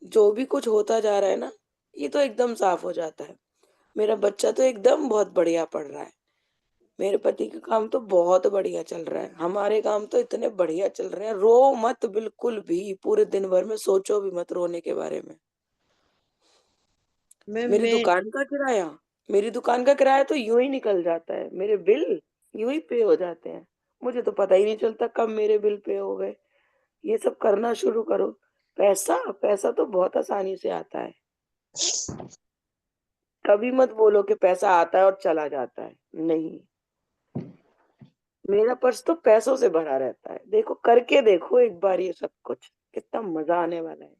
S4: जो भी कुछ होता जा रहा है ना, ये तो एकदम साफ हो जाता है। मेरा बच्चा तो एकदम बहुत बढ़िया पढ़ रहा है। मेरे पति का काम तो बहुत बढ़िया चल रहा है। हमारे काम तो इतने बढ़िया चल रहे हैं, रो मत बिल्कुल भी, पूरे दिन भर में सोचो भी मत रोने के बारे में।
S5: मैम
S4: मेरी
S5: मैं
S4: दुकान का किराया मेरी दुकान का किराया तो यूँ ही निकल जाता है, मेरे बिल यूँ ही पे हो जाते हैं। मुझे तो पता ही नहीं चलता कब मेरे बिल पे हो गए। ये सब करना शुरू करो। पैसा पैसा तो बहुत आसानी से आता है। कभी मत बोलो कि पैसा आता है और चला जाता है, नहीं। मेरा पर्स तो पैसों से भरा रहता है। देखो, करके देखो एक बार ये सब कुछ, कितना मज़ा आने वाला है।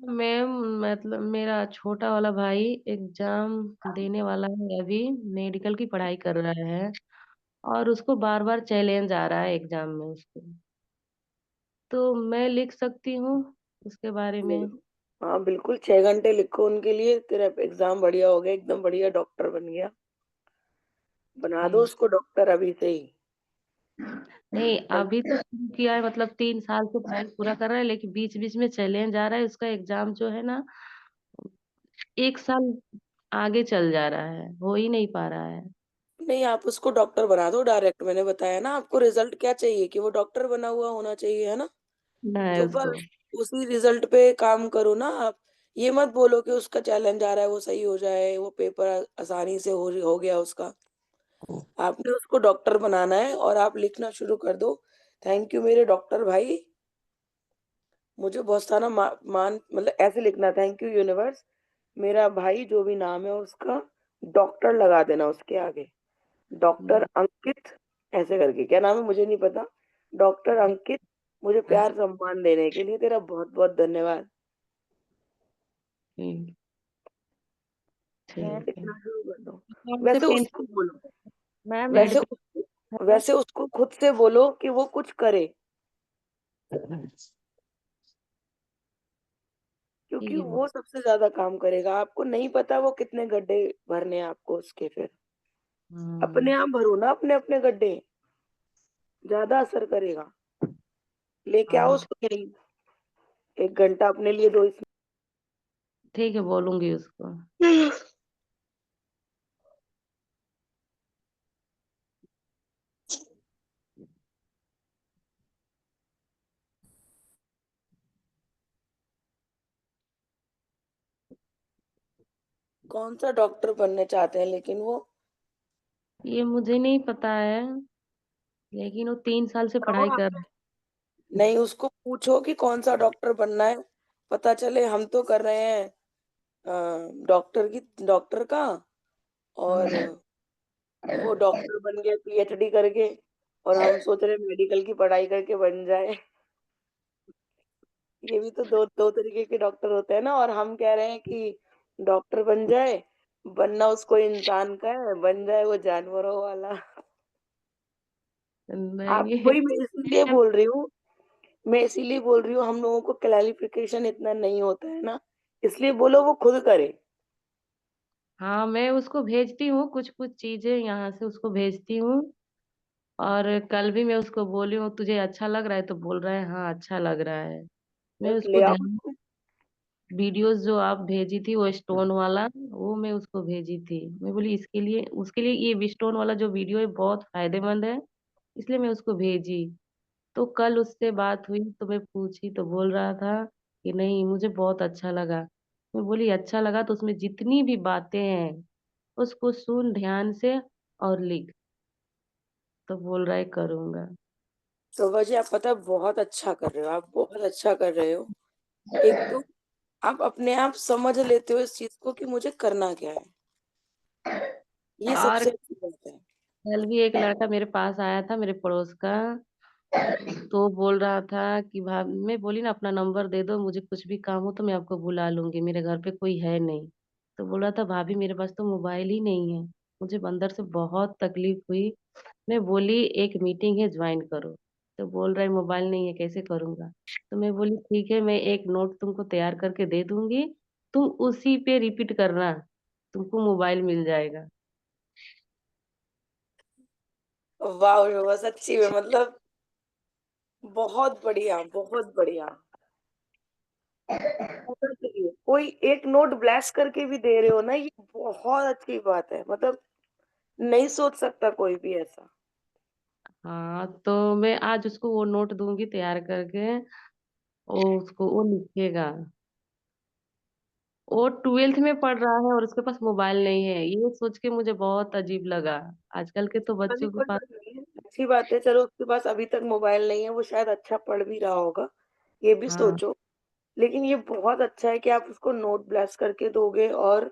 S3: मैम मतलब मेरा छोटा वाला भाई एग्जाम देने वाला है अभी, मेडिकल की पढ़ाई कर रहा है और उसको बार बार चैलेंज आ रहा है एग्जाम में उसको। तो मैं लिख सकती हूँ उसके बारे में।
S4: हाँ, बिल्कुल 6 घंटे लिखो उनके लिए, तेरा एग्ज़ाम बढ़िया हो गया, एकदम बढ़िया डॉक्टर बन गया। बना दो
S3: ठीक।
S4: उसको डॉक्टर अभी से ही।
S3: नहीं अभी तो शुरू किया है, मतलब 3 साल से पढ़ाई पूरा कर रहा है, लेकिन बीच बीच में चैलेंज आ रहा है। उसका एग्जाम जो है ना 1 साल आगे चल जा रहा है, हो ही नहीं पा रहा है।
S4: नहीं, आप उसको डॉक्टर बना दो डायरेक्ट। मैंने बताया ना आपको, रिज़ल्ट क्या चाहिए कि वो डॉक्टर बना हुआ होना चाहिए, है ना?
S3: ना है
S4: तो
S3: उसको।
S4: बस उसी रिज़ल्ट पे काम करो ना आप। ये मत बोलो कि उसका चैलेंज आ रहा है, वो सही हो जाए, वो पेपर आसानी से हो गया उसका। आपने उसको डॉक्टर बनाना है और आप लिखना शुरू कर दो, थैंक यू मेरे डॉक्टर भाई। मुझे बहुत सारा मान मतलब ऐसे लिखना, थैंक यू यूनिवर्स, मेरा भाई जो भी नाम है उसका डॉक्टर लगा देना उसके आगे। डॉक्टर अंकित, ऐसे करके, क्या नाम है मुझे नहीं पता। डॉक्टर अंकित, मुझे प्यार सम्मान देने के लिए तेरा बहुत बहुत धन्यवाद।
S3: ठीक। ठीक है।
S4: लिखना शुरू कर दो।
S3: कौन से
S4: वैसे
S3: पेन?
S4: उसको बोलो,
S3: मैम रेड
S4: वैसे
S3: पेन है?
S4: वैसे उसको खुद से बोलो कि वो कुछ करे, क्योंकि
S3: ठीक है
S4: वो सबसे ज्यादा काम करेगा। आपको नहीं पता वो कितने गड्ढे भरने हैं आपको उसके, फिर अपने आप भरो ना अपने अपने गड्ढे, ज्यादा असर करेगा। लेके आओ
S3: हाँ
S4: उसको यहीं, 1 घंटा अपने लिए दो इसमें।
S3: ठीक है, बोलूंगी उसको।
S4: कौन सा डॉक्टर बनने चाहते हैं लेकिन वो?
S3: ये मुझे नहीं पता है, लेकिन वो 3 साल से
S4: बताओ
S3: पढ़ाई
S4: आप।
S3: कर रहा
S4: नहीं, उसको पूछो कि कौन सा डॉक्टर बनना है, पता चले हम तो कर रहे हैं डॉक्टर का, और
S3: है।
S4: वो डॉक्टर बन गए पीएचडी करके, और हम सोच रहे हैं मेडिकल की पढ़ाई करके बन जाए। ये भी तो दो दो तरीके के डॉक्टर होते हैं ना, और हम कह रहे हैं कि डॉक्टर बन जाए, बनना उसको इंसान का है, बन जाए वो जानवरों वाला। आप
S3: नहीं।
S4: वही, मैं इसीलिए बोल रही हूँ, हम लोगों को क्लैरिफिकेशन इतना नहीं होता है ना, इसलिए बोलो वो खुद करे।
S3: हाँ मैं उसको भेजती हूँ, कुछ कुछ चीजें यहाँ से उसको भेजती हूँ। और कल भी मैं उसको बोली हूँ तुझे अच्छा लग रहा है, तो बोल रहा है हाँ अच्छा लग रहा है। मैं
S4: बस
S3: उसको
S4: ले आओ
S3: ध्यान,
S4: उसको।
S3: वीडियोस जो आप भेजी थी वो स्टोन वाला, वो मैं उसको भेजी थी। मैं बोली इसके लिए, उसके लिए ये स्टोन वाला जो वीडियो है बहुत फायदेमंद है, इसलिए मैं उसको भेजी। तो कल उससे बात हुई तो मैं पूछी तो बोल रहा था कि नहीं मुझे बहुत अच्छा लगा। मैं बोली अच्छा लगा तो उसमें जितनी भी बातें हैं उसको सुन ध्यान से और लिख। तो बोल रहा है करूंगा।
S4: शोभा जी, आप पता है बहुत अच्छा कर रहे हो, आप बहुत अच्छा कर रहे हो। एक तो आप अपने आप समझ लेते हो इस चीज को कि मुझे करना क्या है, ये
S3: और
S4: सबसे अच्छी बात है।
S3: कल भी एक लड़का मेरे पास आया था, मेरे पड़ोस का, तो बोल रहा था कि भाभी, मैं बोली ना अपना नंबर दे दो, मुझे कुछ भी काम हो तो मैं आपको बुला लूंगी, मेरे घर पे कोई है नहीं। तो बोल रहा था भाभी मेरे पास तो मोबाइल ही नहीं है। मुझे अंदर से बहुत तकलीफ हुई। मैं बोली एक मीटिंग है ज्वाइन करो। तो बोल रहा है मोबाइल नहीं है कैसे करूंगा। तो मैं बोली ठीक है, मैं एक नोट तुमको तैयार करके दे दूंगी, तुम उसी पे रिपीट करना, तुमको मोबाइल मिल जाएगा।
S4: वाह शोभा, सच्ची में मतलब बहुत बढ़िया, बहुत बढ़िया। होना चाहिए, कोई एक नोट ब्लास्ट करके भी दे रहे हो ना, ये बहुत अच्छी बात है। मतलब नहीं सोच सकता कोई भी ऐसा।
S3: हाँ तो मैं आज उसको वो नोट दूंगी तैयार करके, वो उसको वो लिखेगा। वो 12th में पढ़ रहा है और उसके पास मोबाइल नहीं है, ये सोच के मुझे बहुत अजीब लगा। आजकल के तो
S4: चलिए
S3: बच्चों के
S4: कोई
S3: पास।
S4: बात नहीं है, अच्छी बात है। चलो उसके पास अभी तक मोबाइल नहीं है, वो शायद अच्छा पढ़ भी रहा होगा, ये भी
S3: हाँ
S4: सोचो। लेकिन ये बहुत अच्छा है कि आप उसको नोट ब्लास्ट करके दोगे, और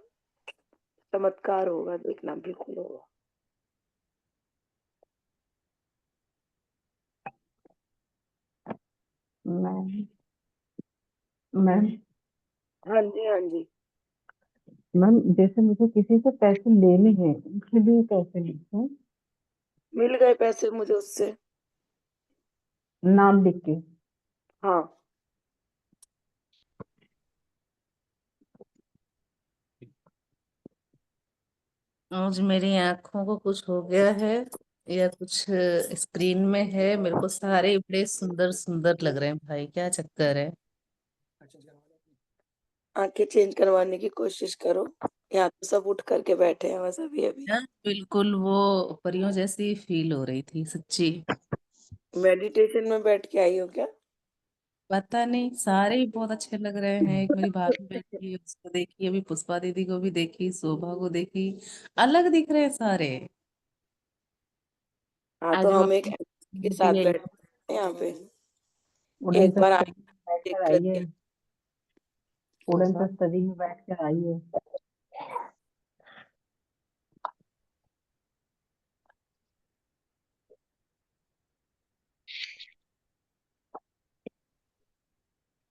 S4: चमत्कार होगा, देखना बिल्कुल होगा।
S6: मैम मैम
S4: हाँ जी, हाँ जी।
S6: मैम जैसे मुझे किसी से पैसे लेने हैं, उसके लिए कैसे लिखूं?
S4: मिल गए पैसे मुझे उससे।
S6: नाम लिख के?
S4: हाँ।
S9: आज मेरी आंखों को कुछ हो गया है या कुछ स्क्रीन में है, मेरे को सारे बड़े सुंदर सुंदर लग रहे हैं भाई, क्या चक्कर है?
S4: आंखें चेंज करवाने की कोशिश करो। यहाँ तो सब उठ करके बैठे हैं बस अभी अभी।
S9: हाँ, बिल्कुल वो परियों जैसी फील हो रही थी सच्ची।
S4: मेडिटेशन में बैठ के आई हो क्या?
S9: पता नहीं, सारे ही बहुत अच्छे लग रहे हैं। एक मेरी भाभी बैठी है, उसको देखी, अभी पुष्पा दीदी को भी देखी, शोभा को देखी, अलग दिख रहे हैं सारे।
S4: हाँ तो
S9: आज वो
S4: हम एक के
S9: अपनी
S4: साथ
S9: भी आई।
S4: बैठते हैं यहाँ पे।
S6: उड़न
S4: एक बार
S6: तस्तरी
S4: आए
S6: में बैठ
S4: देख
S6: कर
S4: करके।
S6: आइए।
S9: कौन
S6: उड़न
S9: सा?
S6: तस्तरी में बैठ कर आइए।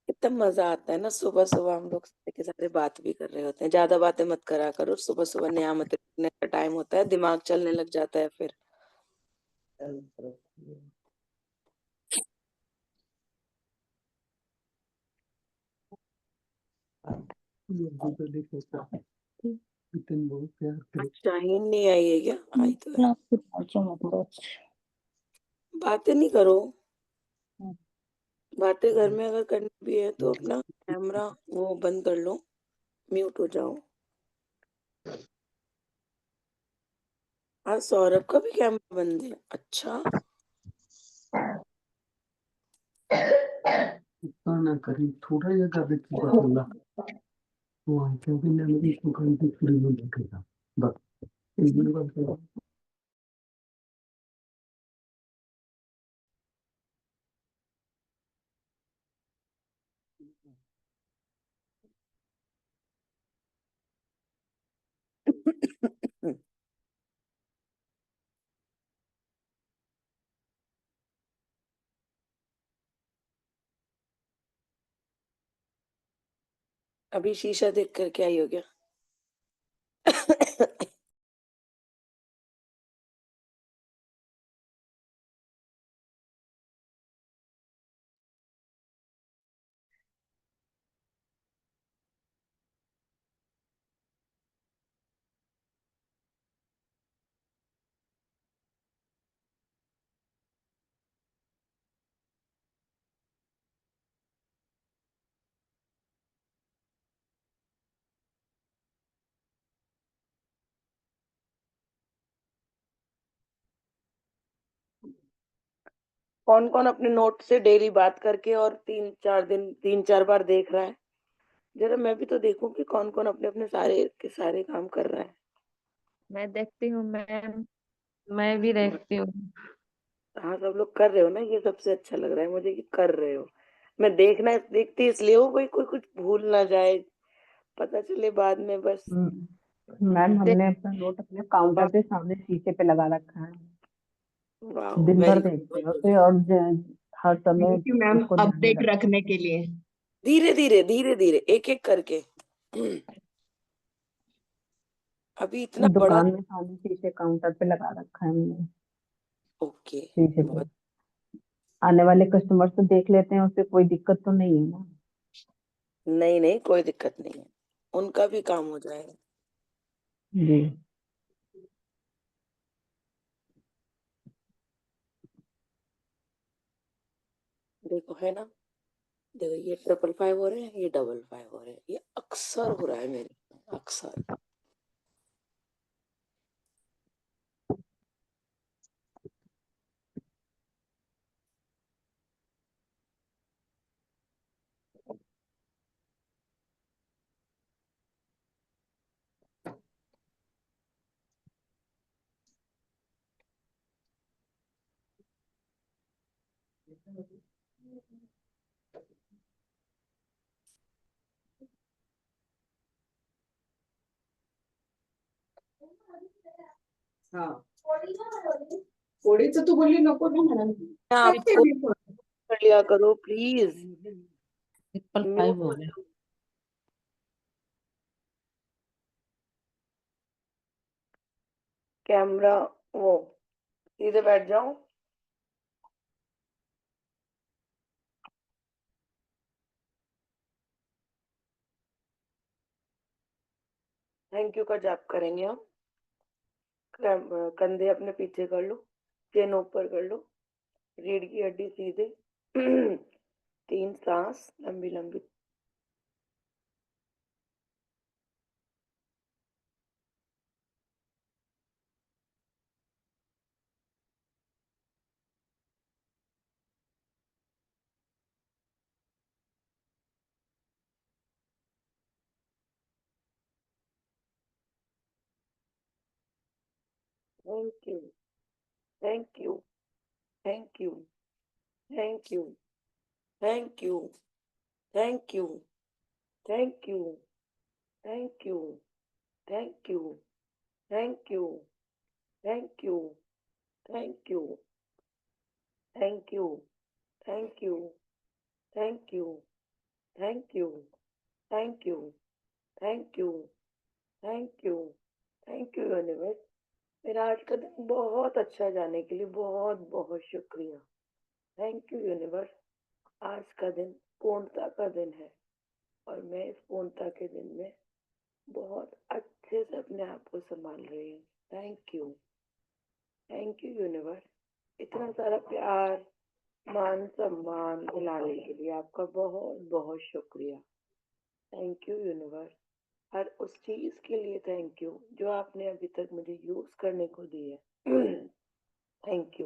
S4: इतना मजा आता है ना, सुबह सुबह हम लोग सारे के सारे बात भी कर रहे होते हैं। ज्यादा बातें मत करा करो, सुबह सुबह नियामत रखने का टाइम होता है, दिमाग चलने लग जाता है फिर। शाहीन नहीं आई है क्या? आई तो है।
S1: ना फिर पहुंचे मत बस।
S4: बातें नहीं करो। बातें घर में अगर करनी भी है तो अपना कैमरा वो बंद कर लो, म्यूट हो जाओ। आज सौरभ का भी कैमरा बंद है? अच्छा।
S10: ना करी थोड़ा या ज्यादा की बात होला वो क्योंकि मेमोरी को कंप्लीट पूरी नहीं दिखेगा बस इसलिए बात करो।
S4: अभी शीशा देख करके आई हो क्या? कौन कौन अपने नोट से डेली बात करके और 3-4 बार देख रहा है? जरा मैं भी तो देखूं कि कौन कौन अपने अपने सारे के सारे काम कर रहा है।
S3: मैं देखती हूँ मैम। मैं भी देखती हूँ।
S4: हाँ सब लोग कर रहे हो ना, ये सबसे अच्छा लग रहा है मुझे कि कर रहे हो। मैं देखना देखती इसलिए हूँ, कोई कोई कुछ भूल ना जाए, पता चले बाद में बस।
S6: मैम
S3: देख
S6: हमने अपना नोट अपने काउंटर पे सामने शीशे पे लगा रखा है।
S4: वाह,
S6: दिन भर
S4: वेरी
S6: देखते हैं उसे और हर समय
S5: थैंक यू मैम
S6: उसको ध्यान में
S5: अपडेट
S6: रखते
S5: रखने के लिए।
S4: धीरे धीरे धीरे धीरे एक एक करके। अभी इतना
S6: हैं।
S4: बड़ा।
S6: दुकान में सामने शीशे काउंटर पे लगा रखा है हमने,
S4: ओके।
S6: शीशे पे।
S4: बहुत।
S6: आने वाले कस्टमर से देख लेते हैं, उससे कोई दिक्कत तो नहीं है ना?
S4: नहीं नहीं, कोई दिक्कत नहीं है, उनका भी काम हो जाएगा।
S6: जी।
S4: देखो है ना, देखो ये 555 हो रहे हैं, ये 55 हो रहे हैं, ये अक्सर हो रहा है मेरे, अक्सर।
S5: हाँ पोळीचं तू बोलली नको ना मॅडम.
S4: आपको कर लिया करो प्लीज।
S3: 8.5 हो गया।
S4: कैमरा वो सीधे बैठ जाओ। थैंक यू का जाप करेंगे हम। कंधे अपने पीछे कर लो, चेन ऊपर कर लो, रीढ़ की हड्डी सीधे। 3 सांस लंबी लंबी। Thank you, thank you, thank you, thank you, thank you, thank you, thank you, thank you, thank you, thank you, thank you, thank you, thank you, thank you, thank you, thank you, thank you, thank you, thank you, thank you universe. मेरा आज का दिन बहुत अच्छा जाने के लिए बहुत बहुत शुक्रिया। Thank you universe. आज का दिन पूर्णता का दिन है और मैं इस पूर्णता के दिन में बहुत अच्छे से अपने आप को संभाल रही हूँ। Thank you universe. इतना सारा प्यार मान सम्मान दिलाने के लिए आपका बहुत बहुत शुक्रिया। Thank you universe. हर उस चीज के लिए थैंक यू जो आपने अभी तक मुझे यूज करने को दी है। थैंक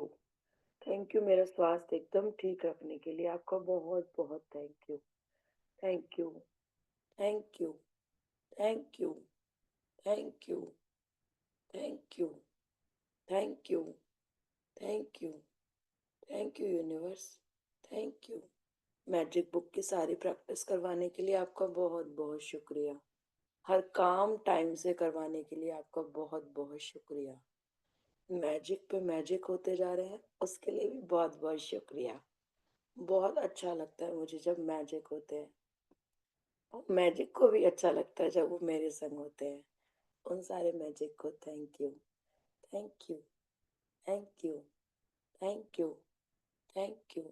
S4: यू मेरा स्वास्थ्य एकदम ठीक रखने के लिए आपका बहुत बहुत thank you. Thank you, thank you, thank you, thank you, thank you, thank you, thank you, thank you universe. Thank you. Magic book की सारी प्रैक्टिस करवाने के लिए आपका बहुत बहुत शुक्रिया। हर काम टाइम से करवाने के लिए आपका बहुत बहुत शुक्रिया। मैजिक पे मैजिक होते जा रहे हैं उसके लिए भी बहुत बहुत शुक्रिया। बहुत अच्छा लगता है मुझे जब मैजिक होते हैं और मैजिक को भी अच्छा लगता है जब वो मेरे संग होते हैं। उन सारे मैजिक को thank you, thank you, thank you, thank you, thank you.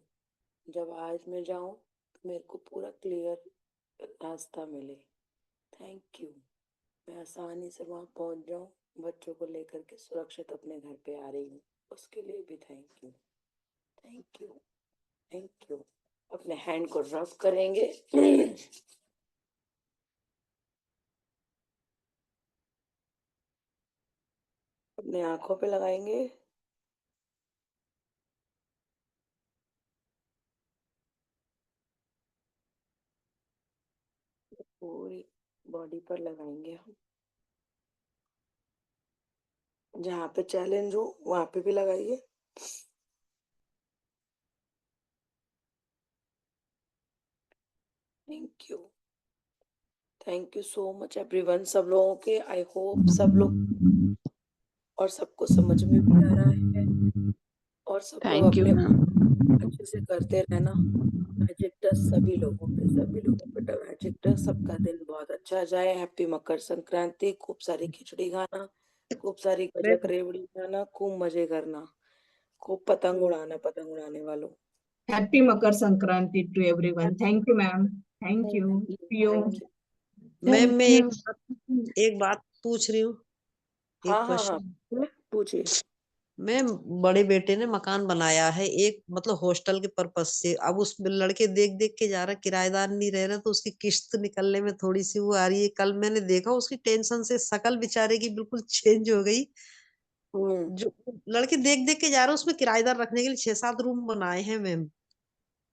S4: जब आज मैं जाऊं तो मेरे को पूरा क्लियर रास्ता मिले। Thank you. मैं आसानी से वहां पहुंच जाऊं, बच्चों को लेकर के सुरक्षित अपने घर पे आ रही हूँ उसके लिए भी thank you, thank you, thank you. अपने हैंड को रब करेंगे। अपने आंखों पे लगाएंगे। पूरी बॉडी पर लगाएंगे हम। जहाँ पे चैलेंज हो वहां पे भी लगाइए। Thank you so much everyone. सब लोगों के आई होप सब लोग और सबको समझ में भी आ रहा है और सब लोग
S5: थैंक यू
S4: अपने
S5: मैम।
S4: अच्छे से करते रहना। मैजिक डस्ट सभी लोगों पे मैजिक डस्ट। सबका दिन बहुत अच्छा जाए। हैप्पी मकर संक्रांति। खूब सारी खिचड़ी खाना, खूब सारी गजक रेवड़ी खाना, खूब मजे करना, खूब पतंग उड़ाना पतंग उड़ाने वालों।
S5: Happy Makar Sankranti to everyone. Thank you ma'am. Thank you पियो।
S4: Thank you.
S11: मैम मैं
S1: थैंक यू।
S11: एक बात पूछ रही हूँ, एक
S4: हाँ हाँ हाँ
S11: क्वेश्चन।
S4: पूछिए।
S11: मैम बड़े बेटे ने मकान बनाया है एक, मतलब हॉस्टल के पर्पज से। अब उस लड़के देख देख के जा रहा, किराएदार नहीं रह रहा, तो उसकी किस्त निकलने में थोड़ी सी वो आ रही है। कल मैंने देखा उसकी टेंशन से शकल बेचारे की बिल्कुल चेंज हो गई।
S4: हम्म।
S11: जो लड़के देख देख के जा रहे, उसमें किराएदार रखने के लिए 6-7 रूम बनाए हैं मैम।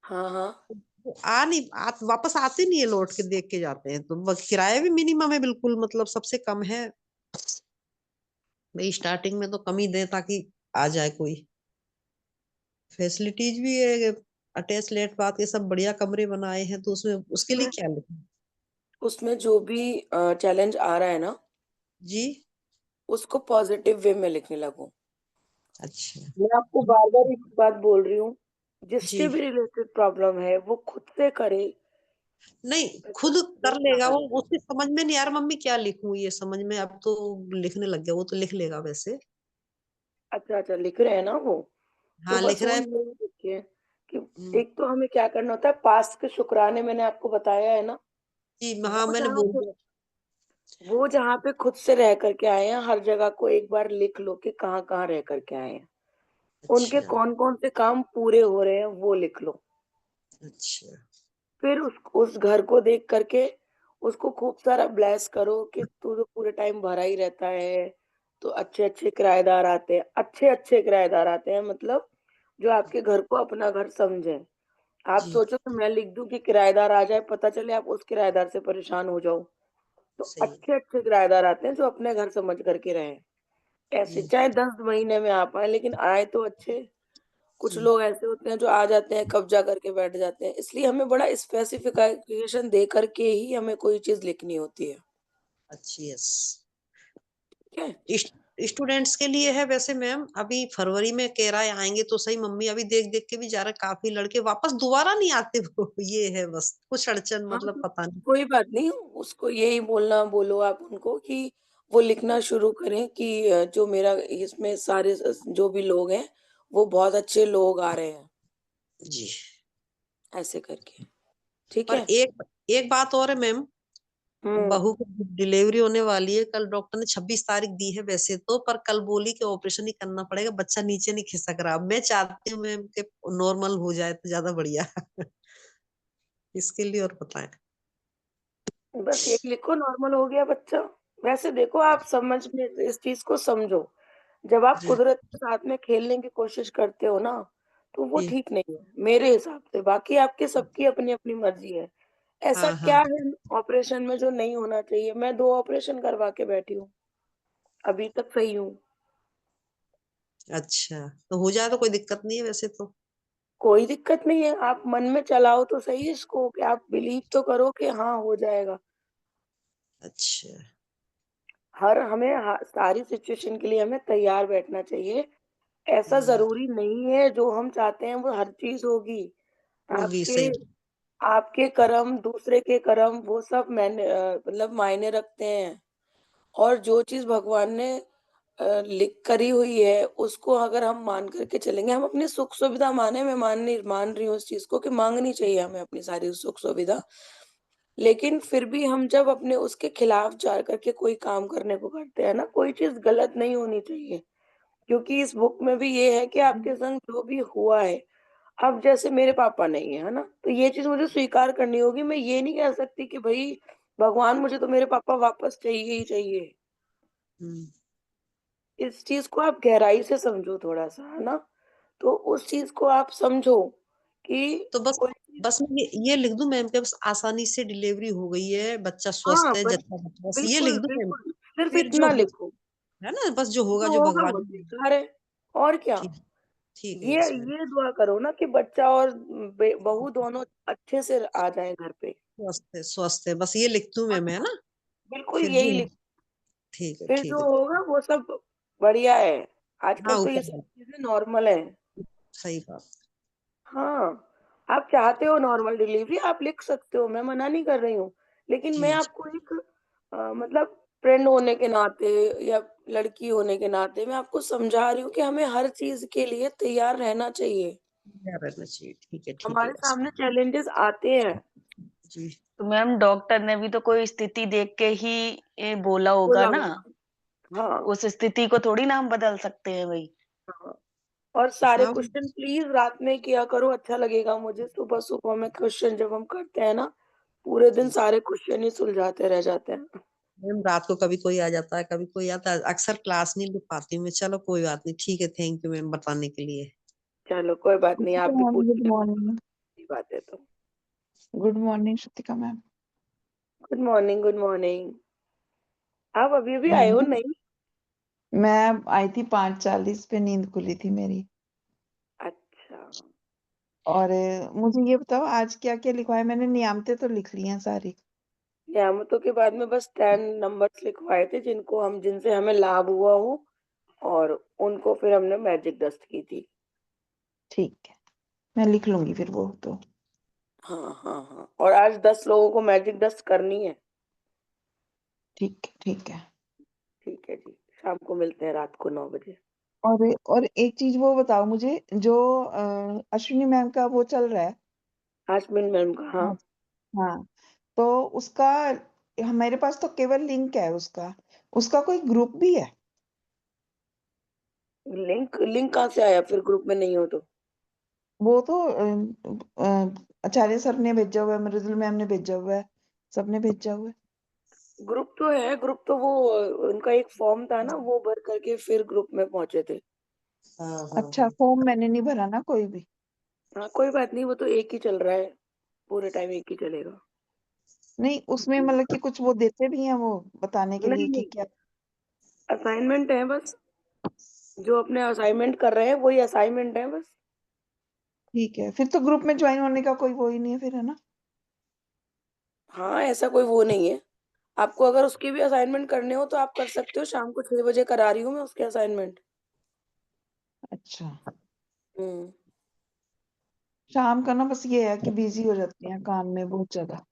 S4: हाँ हाँ
S11: वो वापस आते नहीं है, लौट के देख के जाते हैं। तो किराया भी मिनिमम है बिल्कुल, मतलब सबसे कम है भाई। स्टार्टिंग में तो कम ही दें ताकि आ जाए कोई। फैसिलिटीज भी है, अटैच लेट बाथ ये सब बढ़िया कमरे बनाए हैं। तो उसमें उसके लिए क्या लिखें?
S4: उसमें जो भी चैलेंज आ रहा है ना
S11: जी
S4: उसको पॉजिटिव वे में लिखने लगो।
S11: अच्छा
S4: मैं आपको बार बार एक बात बोल रही हूँ, जिससे
S11: जी।
S4: भी रिलेटेड प्रॉब्लम है वो खुद से करे।
S11: नहीं, खुद कर लेगा वो, उसकी समझ में नहीं यार मम्मी क्या लिखूं, ये समझ में अब तो लिखने लग गया, वो तो लिख लेगा वैसे।
S4: अच्छा अच्छा, लिख रहे हैं ना वो। तो
S11: हाँ
S4: बस
S11: लिख रहा
S4: वो
S11: है।
S4: यही लिखिए कि
S11: हम्म,
S4: एक तो हमें क्या करना होता है, पास्ट के शुक्राने मैंने आपको बताया है ना।
S11: जी हाँ
S4: वो
S11: मैंने
S4: जहाँ
S11: बोल
S4: पे
S11: दिया।
S4: वो जहाँ पे खुद से रह करके आए हैं, हर जगह को एक बार लिख लो कि कहाँ कहाँ रह करके आए हैं, उनके
S11: अच्छा
S4: कौन कौन से काम पूरे हो रहे हैं वो लिख लो।
S11: अच्छा
S4: फिर उस घर को देख करके उसको खूब सारा ब्लेस करो कि तू तो पूरे टाइम भरा ही रहता है, तो अच्छे अच्छे किराएदार आते हैं, अच्छे अच्छे किराएदार आते हैं, मतलब जो आपके घर को अपना घर समझे। आप
S11: जी
S4: सोचो कि मैं लिख दूं कि किराएदार आ जाए, पता चले आप उस किराएदार से परेशान हो जाओ। तो
S11: सही।
S4: अच्छे अच्छे किराएदार आते हैं जो अपने घर समझ करके रहें। ऐसे
S11: जी
S4: चाहे 10 महीने में आ पाए, लेकिन आए तो अच्छे। कुछ
S11: जी
S4: लोग ऐसे होते हैं जो आ जाते हैं, कब्जा करके बैठ जाते हैं, इसलिए हमें बड़ा स्पेसिफिकेशन दे करके ही हमें कोई चीज लिखनी होती है।
S11: अच्छी यस।
S4: ठीक है।
S11: स्टूडेंट्स के लिए है वैसे मैम, अभी फरवरी में कह रहा है आएंगे तो सही, मम्मी अभी देख देख के भी जा रहे, काफी लड़के वापस दोबारा नहीं आते वो ये है बस कुछ अड़चन,
S4: हाँ,
S11: मतलब
S4: तो
S11: पता नहीं।
S4: कोई बात नहीं, उसको यही बोलना, बोलो आप उनको कि वो लिखना शुरू करें कि जो मेरा इसमें सारे जो भी लोग हैं वो बहुत अच्छे लोग आ रहे हैं,
S11: जी।
S4: ऐसे करके। ठीक
S11: पर
S4: है।
S11: एक एक बात और है मैम,
S4: हम्म।
S11: बहू की डिलीवरी होने वाली है, कल डॉक्टर ने 26 तारीख दी है वैसे तो, पर कल बोली कि ऑपरेशन ही करना पड़ेगा, बच्चा नीचे नहीं खिसक रहा, मैं चाहती हूँ मैम कि नॉर्मल हो जाए तो ज्यादा बढ़िया इसके लिए और बताएं।
S4: बस ये लिखो, नॉर्मल हो गया बच्चा। वैसे देखो, आप समझ में इस चीज को समझो, जब आप
S11: जी
S4: कुदरत के साथ में खेलने की कोशिश करते हो ना, तो वो
S11: जी
S4: ठीक नहीं है मेरे हिसाब से। बाकी आपके सबकी अपनी अपनी मर्जी है। ऐसा
S11: हाँ हाँ।
S4: क्या है ऑपरेशन में जो नहीं होना चाहिए? मैं 2 ऑपरेशन करवा के बैठी हूँ, अभी तक सही हूँ।
S11: अच्छा तो हो जाए तो कोई दिक्कत नहीं है वैसे तो।
S4: कोई दिक्कत नहीं है, आप मन में चलाओ तो सही इसको, कि आप बिलीव तो करो कि हाँ हो जाएगा।
S11: अच्छा
S4: सारी सिचुएशन के लिए हमें तैयार बैठना चाहिए। ऐसा
S11: हम्म,
S4: ज़रूरी नहीं है जो हम चाहते हैं वो हर चीज़ होगी।
S11: होगी
S4: आपके
S11: सही।
S4: आपके कर्म, दूसरे के कर्म, वो सब मतलब मायने रखते हैं। और जो चीज़ भगवान ने लिख करी हुई है, उसको अगर हम मान करके चलेंगे, हम अपनी सुख-सुविधा माने, मैं मान रही हूँ इस चीज़ को कि माँगनी चाहिए हमें अपनी सारी सुख-सुविधा। लेकिन फिर भी हम जब अपने उसके खिलाफ जा करके कोई काम करने को करते हैं ना, कोई चीज़ गलत नहीं होनी चाहिए। क्योंकि इस बुक में भी ये है कि आपके संग जो भी हुआ है, अब जैसे मेरे पापा नहीं है, है ना? तो ये चीज़ मुझे स्वीकार करनी होगी। मैं ये नहीं कह सकती कि भई भगवान मुझे तो मेरे पापा वापस चाहिए ही चाहिए।
S11: हम्म,
S4: इस चीज़ को आप गहराई से समझो थोड़ा-सा, है ना? तो उस चीज़ को आप समझो कि
S11: तो बस
S4: कोई चीज़।
S11: बस मैं ये लिख दूं मैम के बस आसानी से डिलीवरी हो गई है, बच्चा
S4: हाँ,
S11: स्वस्थ है,
S4: बस
S11: जच्चा बच्चा, बस ये
S4: बिल्कुल,
S11: लिख दूं मैम।
S4: बिल्कुल, सिर्फ़
S11: फिर जो
S4: इतना
S11: हो
S4: लिखो।
S11: है ना, बस जो होगा,
S4: जो
S11: जो
S4: होगा वो
S11: भगवान ने।
S4: स्वीकार है, और क्या?
S11: ठीक ठीक है
S4: ये
S11: यस मैम।
S4: ये दुआ करो ना कि बच्चा और बहू दोनों अच्छे से आ जाएँ घर पे।
S11: स्वस्थ है, बस ये लिख दूं
S4: और
S11: मैम है
S4: क्या?
S11: ना।
S4: बिल्कुल
S11: फिर
S4: यही
S11: जो
S4: लिख। फिर
S11: ठीक
S4: जो
S11: है।
S4: होगा वो सब बढ़िया है।
S11: हाँ
S4: आजकल तो ये
S11: ऊपर
S4: सब
S11: वाला,
S4: चीज़ें नॉर्मल हैं।
S11: सही बात।
S4: हाँ, आप चाहते हो नॉर्मल डिलीवरी, आप लिख सकते हो, मैं मना नहीं कर रही हूँ। लेकिन
S11: जी
S4: मैं
S11: जी
S4: आपको एक मतलब फ्रेंड होने के नाते या लड़की होने के नाते मैं आपको समझा रही हूँ कि हमें हर चीज़ के लिए तैयार रहना चाहिए।
S11: तैयार रहना चाहिए, ठीक है
S4: हमारे
S11: बस।
S4: सामने चैलेंजेस आते हैं,
S11: जी
S8: तो मैम डॉक्टर ने भी तो कोई स्थिति देख के ही ये बोला होगा
S4: बोला
S8: ना,
S4: होगा। हाँ,
S8: उस स्थिति को थोड़ी ना हम बदल सकते हैं भाई।
S4: हाँ। और सारे
S11: हाँ
S4: क्वेश्चन प्लीज़ रात में किया करो, अच्छा लगेगा मुझे। सुबह-सुबह में क्वेश्चन जब हम करते हैं ना, पूरे दिन
S11: जी।
S4: सारे क्वेश्चन ही सुलझाते रह जाते हैं।
S11: मैम रात को कभी कोई आ जाता है, कभी कोई आता है, अक्सर क्लास नहीं ले पाती हूँ मैं, चलो कोई बात नहीं, ठीक है, थैंक यू मैम बताने के लिए।
S4: चलो कोई बात नहीं, आप भी पूछ
S12: गुड
S4: लिया
S12: मॉर्निंग।
S4: अच्छी बात है तो।
S12: Good morning Shrutika ma'am.
S4: Good morning, good morning. आप अभी-अभी आए हो?
S12: मैम
S4: नहीं?
S12: मैं आई थी 5:40 पे, नींद खुली थी मेरी।
S4: अच्छा।
S12: और मुझे ये बताओ आज क्या क्या लिखवाया? मैंने नियामतें तो लिख ली हैं सारी।
S4: नियामतों के बाद में बस 10 नंबर्स लिखवाए थे जिनसे हमें लाभ हुआ हो, और उनको फिर हमने मैजिक डस्ट की थी।
S12: ठीक है, मैं लिख लूंगी फिर वो तो।
S4: हाँ, और आज 10 लोगों को मैजिक डस्ट करनी है।
S12: ठीक है, ठीक है।
S4: ठीक है जी, शाम को मिलते हैं रात को 9 बजे।
S12: और एक चीज वो बताओ मुझे, जो अश्विनी मैम का वो चल रहा है।
S4: आजमिन मैम का, हाँ।
S12: हाँ। हाँ, तो उसका हमारे पास तो केवल लिंक है उसका। उसका कोई ग्रुप भी है?
S4: लिंक लिंक कहाँ से आया फिर, ग्रुप में नहीं हो तो?
S12: वो तो आचार्य सर ने भेजा हुआ है, मृदुल मैम ने भेजा हुआ है, सबने भेजा हुआ है।
S4: ग्रुप तो है, ग्रुप तो वो उनका एक फॉर्म था ना, वो भर करके फिर ग्रुप में पहुंचे थे।
S12: अच्छा, फॉर्म मैंने नहीं भरा ना कोई भी।
S4: हाँ, कोई बात नहीं, वो तो एक ही चल रहा है, पूरे टाइम एक ही चलेगा।
S12: नहीं, उसमें मतलब कि कुछ वो देते भी हैं वो बताने के लिए
S4: नहीं
S12: कि
S4: नहीं,
S12: क्या।
S4: असाइनमेंट है बस, जो अपने असाइनमेंट कर रहे हैं वही असाइनमेंट है बस।
S12: ठीक है, फिर तो ग्रुप में ज्वाइन होने का कोई वो ही नहीं है फिर, है ना?
S4: हाँ, ऐसा कोई वो नहीं है। आपको अगर उसके भी असाइनमेंट करने हो तो आप कर सकते हो, शाम को 6 बजे करा रही हूँ मैं उसके असाइनमेंट।
S12: अच्छा,
S4: हम्म।
S12: शाम का ना बस ये है कि बिजी हो जाते हैं काम में बहुत ज्यादा।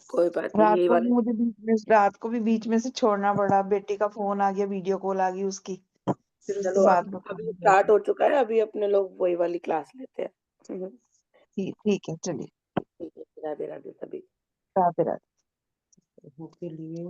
S4: कोई बात नहीं, यही वाला।
S12: रात को भी बीच में से छोड़ना पड़ा, बेटे का फोन आ गया, वीडियो कॉल आ गई उसकी, फिर उसके
S4: चलो,
S12: बाद
S4: अभी
S12: बताना
S4: स्टार्ट
S12: बैठे।
S4: हो चुका है, अभी अपने लोग वही वाली क्लास लेते हैं।
S12: ठीक ठीक है, चलिए।
S4: ठीक है, राधे राधे सभी।
S12: राधे राधे।
S11: के लिए